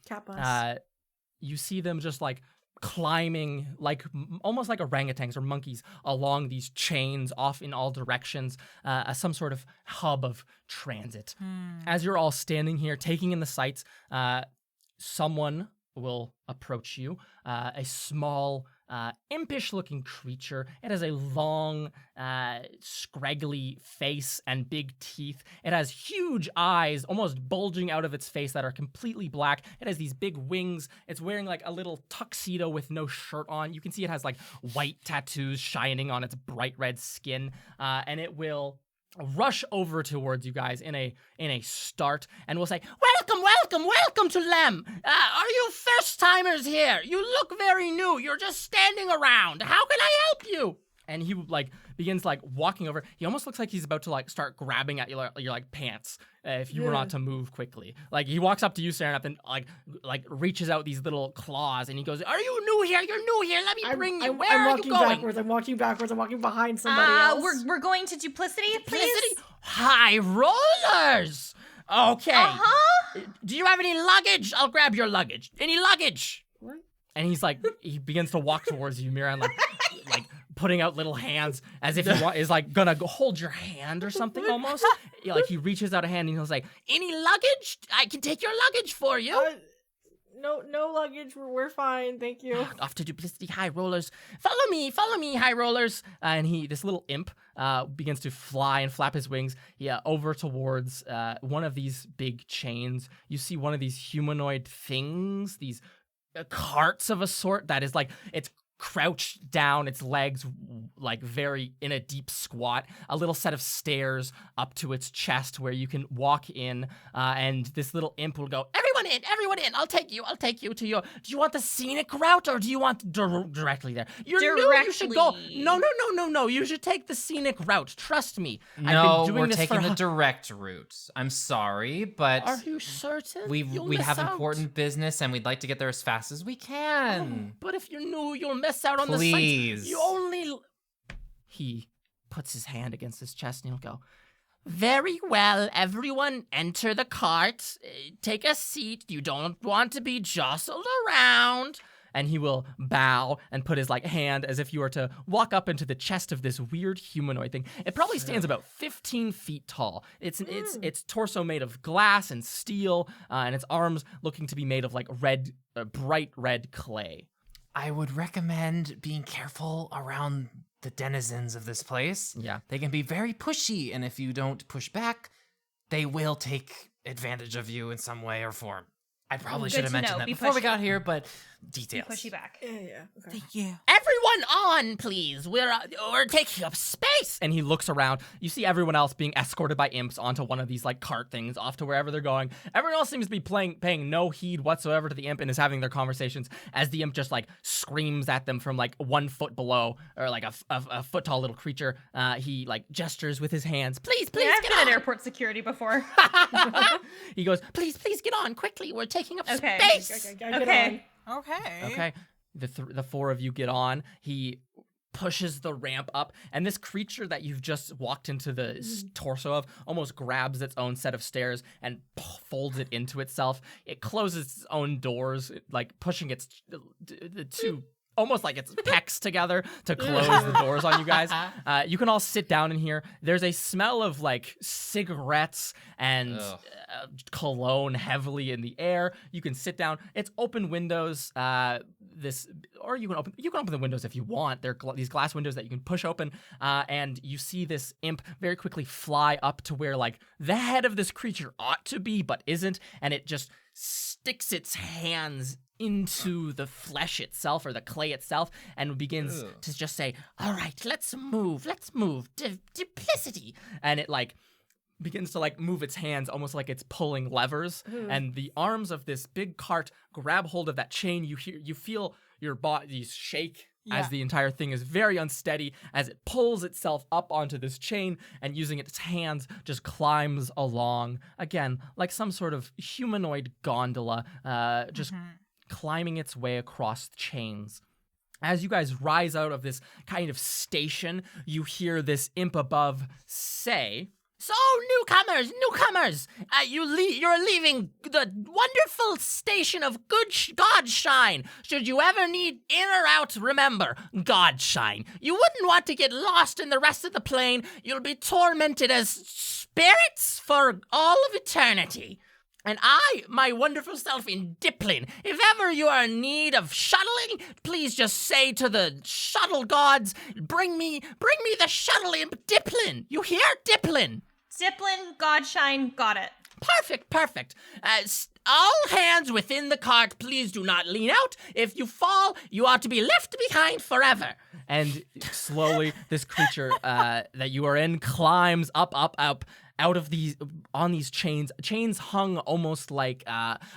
Speaker 1: them just like climbing like almost like orangutans or monkeys along these chains off in all directions, some sort of hub of transit. As you're all standing here taking in the sights, someone will approach you, a small impish looking creature. It has a long scraggly face and big teeth. It has huge eyes almost bulging out of its face that are completely black. It has these big wings. It's wearing like a little tuxedo with no shirt on. You can see it has like white tattoos shining on its bright red skin, and it will rush over towards you guys in a start and will say, welcome to Lem. Are you first timers here? You look very new. You're just standing around. How can I help you?" And he like begins like walking over. He almost looks like he's about to like start grabbing at your like pants if you were not to move quickly. Like he walks up to you, Serenep, and like reaches out these little claws, and he goes, "Are you new here? You're new here. Let me bring you. Where are you going?"
Speaker 5: I'm walking backwards. I'm walking behind somebody else.
Speaker 4: We're going to duplicity, please.
Speaker 1: Duplicity? High rollers. Okay. Do you have any luggage? I'll grab your luggage. Any luggage?
Speaker 5: What?
Speaker 1: And he's like, he begins to walk towards you, Mira, and like putting out little hands as if is like gonna hold your hand or something almost. Yeah, like he reaches out a hand and he'll say, "Any luggage? I can take your luggage for you."
Speaker 5: No luggage. We're fine, thank you.
Speaker 1: Off to Duplicity High Rollers. Follow me, High Rollers. And this little imp, begins to fly and flap his wings over towards one of these big chains. You see one of these humanoid things, these carts of a sort that is like, it's crouched down, its legs like very in a deep squat, a little set of stairs up to its chest where you can walk in, and this little imp will go, everyone in, I'll take you to your, do you want the scenic route or do you want directly there? You're new, you should go, no, you should take the scenic route, trust me.
Speaker 2: No, we're taking the direct route. I'm sorry, but...
Speaker 1: Are you certain?
Speaker 2: We have important business and we'd like to get there as fast as we can.
Speaker 1: But if you're new, you'll miss out on the sights.
Speaker 2: Please.
Speaker 1: You only... He puts his hand against his chest and he'll go, "Very well, everyone enter the cart. Take a seat. You don't want to be jostled around." And he will bow and put his hand as if you were to walk up into the chest of this weird humanoid thing. It probably stands about 15 feet tall. Its torso made of glass and steel, and its arms looking to be made of bright red clay.
Speaker 2: I would recommend being careful around the denizens of this place.
Speaker 1: Yeah.
Speaker 2: They can be very pushy, and if you don't push back, they will take advantage of you in some way or form. I probably should have mentioned that before we got here, but details.
Speaker 4: Be pushy back.
Speaker 5: Yeah. Okay.
Speaker 3: Thank you.
Speaker 1: Everyone on, please. We're taking up space. And he looks around. You see everyone else being escorted by imps onto one of these cart things off to wherever they're going. Everyone else seems to be paying no heed whatsoever to the imp and is having their conversations as the imp just screams at them from 1 foot below, or a foot tall little creature. He gestures with his hands. Please,
Speaker 4: Yeah, I've
Speaker 1: get
Speaker 4: been
Speaker 1: on.
Speaker 4: in airport security before.
Speaker 1: He goes, please get on quickly. We're taking up
Speaker 4: Okay.
Speaker 1: space.
Speaker 4: Okay.
Speaker 3: Okay.
Speaker 1: Okay. The four of you get on. He pushes the ramp up, and this creature that you've just walked into the torso of almost grabs its own set of stairs and folds it into itself. It closes its own doors, pushing the two almost like its pecs together to close the doors on you guys. You can all sit down in here. There's a smell of cigarettes and cologne heavily in the air. You can sit down. It's open windows. Or you can open the windows if you want. They're these glass windows that you can push open, and you see this imp very quickly fly up to where the head of this creature ought to be but isn't, and it just sticks its hands into the flesh itself or the clay itself and begins to just say, "All right, let's move. Duplicity." And it begins to move its hands almost like it's pulling levers, and the arms of this big cart grab hold of that chain. You feel your bodies shake as the entire thing is very unsteady as it pulls itself up onto this chain, and using its hands just climbs along again like some sort of humanoid gondola, just climbing its way across the chains. As you guys rise out of this kind of station, you hear this imp above say, "So, newcomers, you're leaving the wonderful station of Godshine. Should you ever need in or out, remember, Godshine. You wouldn't want to get lost in the rest of the plane. You'll be tormented as spirits for all of eternity. And I, my wonderful self in Diplin, if ever you are in need of shuttling, please just say to the shuttle gods, bring me the shuttle imp Diplin. You hear, Diplin?"
Speaker 4: Diplin, Godshine, got it.
Speaker 1: Perfect. All hands within the cart, please do not lean out. If you fall, you are to be left behind forever. And slowly, this creature that you are in climbs up, out of on these chains hung almost like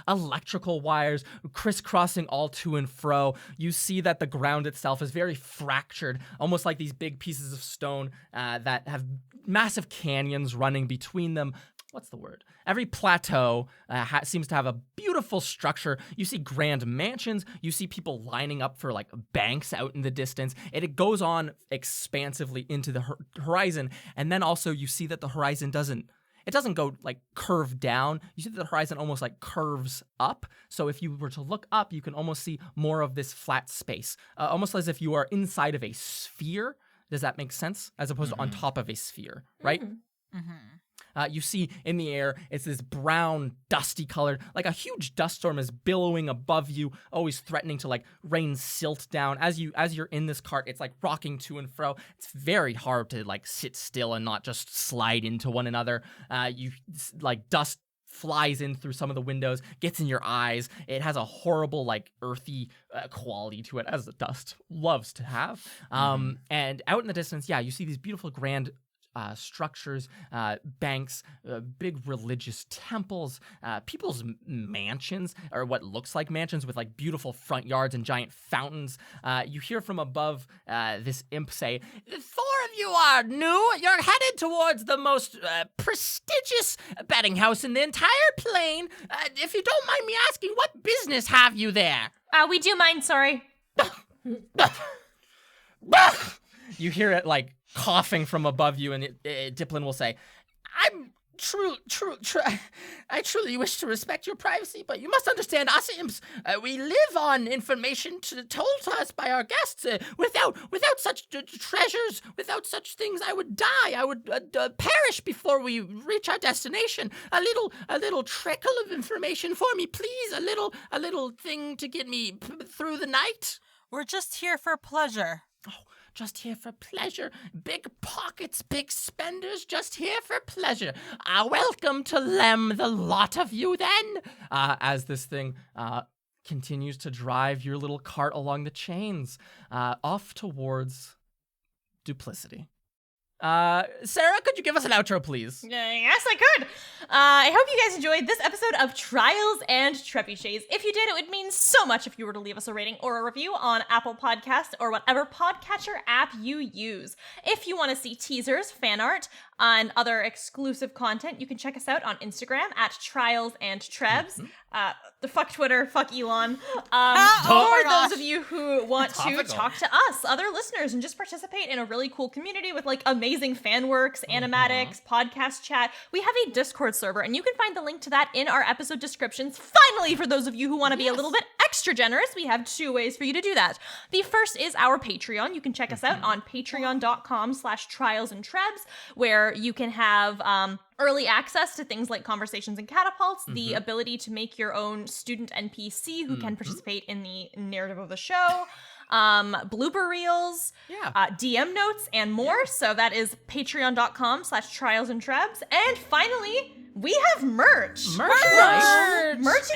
Speaker 1: electrical wires, crisscrossing all to and fro. You see that the ground itself is very fractured, almost like these big pieces of stone that have massive canyons running between them. What's the word? Every plateau seems to have a beautiful structure. You see grand mansions. You see people lining up for banks out in the distance. It goes on expansively into the horizon. And then also you see that the horizon it doesn't go like curved down. You see that the horizon almost like curves up. So if you were to look up, you can almost see more of this flat space, almost as if you are inside of a sphere. Does that make sense? As opposed to on top of a sphere, right? You see in the air, it's this brown, dusty colored, like a huge dust storm is billowing above you, always threatening to like rain silt down. As you're in this cart, it's like rocking to and fro. It's very hard to like sit still and not just slide into one another. Like dust flies in through some of the windows, gets in your eyes. It has a horrible, like, earthy quality to it, as the dust loves to have. And out in the distance, you see these beautiful grand structures, banks, big religious temples, people's mansions, or what looks like mansions with like beautiful front yards and giant fountains. You hear from above this imp say, "The four of you are new. You're headed towards the most prestigious betting house in the entire plane. If you don't mind me asking, what business have you there?"
Speaker 4: We do mind, sorry.
Speaker 1: You hear it like coughing from above you, and Diplin will say, I truly wish to respect your privacy, but you must understand, us imps, we live on information told to us by our guests. Without such treasures, without such things, I would die. I would perish before we reach our destination. A little trickle of information for me, please. A little thing to get me through the night.
Speaker 3: We're just here for pleasure.
Speaker 1: Oh, just here for pleasure. Big pockets, big spenders, just here for pleasure. Welcome to Lem, the lot of you then. As this thing continues to drive your little cart along the chains, off towards duplicity. Sarah, could you give us an outro, please?
Speaker 4: Yes, I could. I hope you guys enjoyed this episode of Trials and Trebuchets. If you did, it would mean so much if you were to leave us a rating or a review on Apple Podcasts or whatever podcatcher app you use. If you want to see teasers, fan art, and other exclusive content, you can check us out on Instagram at Trials and Trebs. Fuck Twitter, fuck Elon. For those of you who want to talk to us, other listeners, and just participate in a really cool community with like amazing fan works, animatics, podcast chat, we have a Discord server, and you can find the link to that in our episode descriptions. Finally, for those of you who want to be a little bit extra generous, we have 2 ways for you to do that. The first is our Patreon. You can check us out on patreon.com/trialsandtrebs, where you can have early access to things like Conversations and Catapults, the ability to make your own student NPC who can participate in the narrative of the show, blooper reels, DM notes, and more. So that is patreon.com/trialsandtrebs. And finally, we have merch. Merchandise.
Speaker 2: MERCH.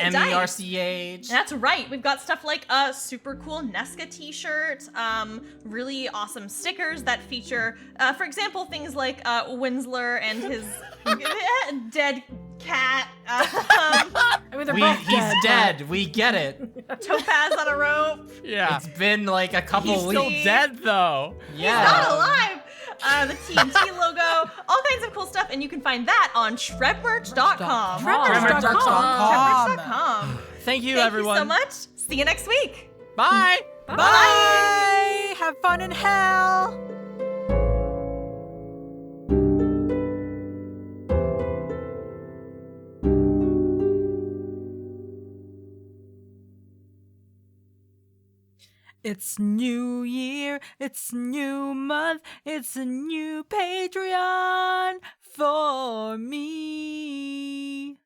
Speaker 4: That's right. We've got stuff like a super cool Nesca t-shirt, really awesome stickers that feature, for example, things like Winsler and his dead cat.
Speaker 2: He's dead. We get it.
Speaker 4: Topaz on a rope.
Speaker 1: Yeah.
Speaker 2: It's been like a couple
Speaker 1: He's
Speaker 2: weeks.
Speaker 1: still dead, though.
Speaker 2: Yeah.
Speaker 4: He's not alive. The TNT logo, all kinds of cool stuff, and you can find that on shredmerch.com.
Speaker 3: Shredmerch.com.
Speaker 1: Thank you,
Speaker 4: Thank
Speaker 1: everyone.
Speaker 4: you so much. See you next week.
Speaker 1: Bye.
Speaker 3: Bye. Have fun in hell. It's New Year, it's new month, it's a new Patreon for me.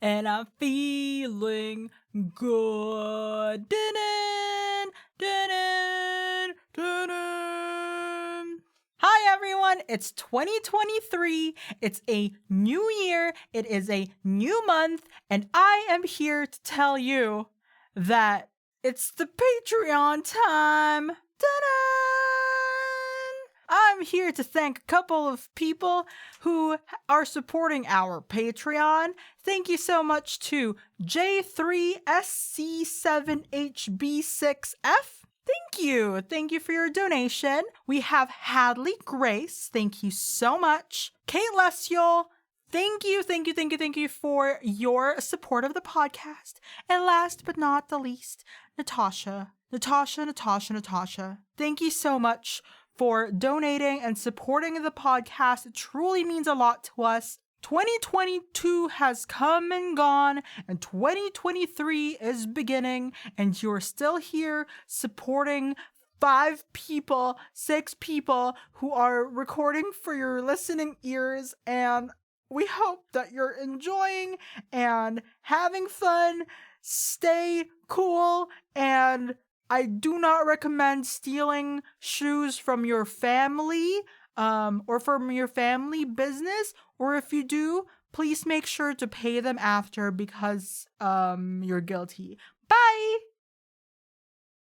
Speaker 3: And I'm feeling good. Dun-dun, dun-dun, dun-dun. Hi everyone, it's 2023. It's a new year, it is a new month, and I am here to tell you that it's the Patreon time! Ta-da! I'm here to thank a couple of people who are supporting our Patreon. Thank you so much to J3SC7HB6F. Thank you. Thank you for your donation. We have Hadley Grace. Thank you so much. Kate Lesiol. Thank you for your support of the podcast. And last but not the least, Natasha. Thank you so much for donating and supporting the podcast. It truly means a lot to us. 2022 has come and gone, and 2023 is beginning, and you're still here supporting 5 people, 6 people who are recording for your listening ears, and we hope that you're enjoying and having fun. Stay cool, and I do not recommend stealing shoes from your family, or from your family business, or if you do, please make sure to pay them after because, you're guilty. Bye!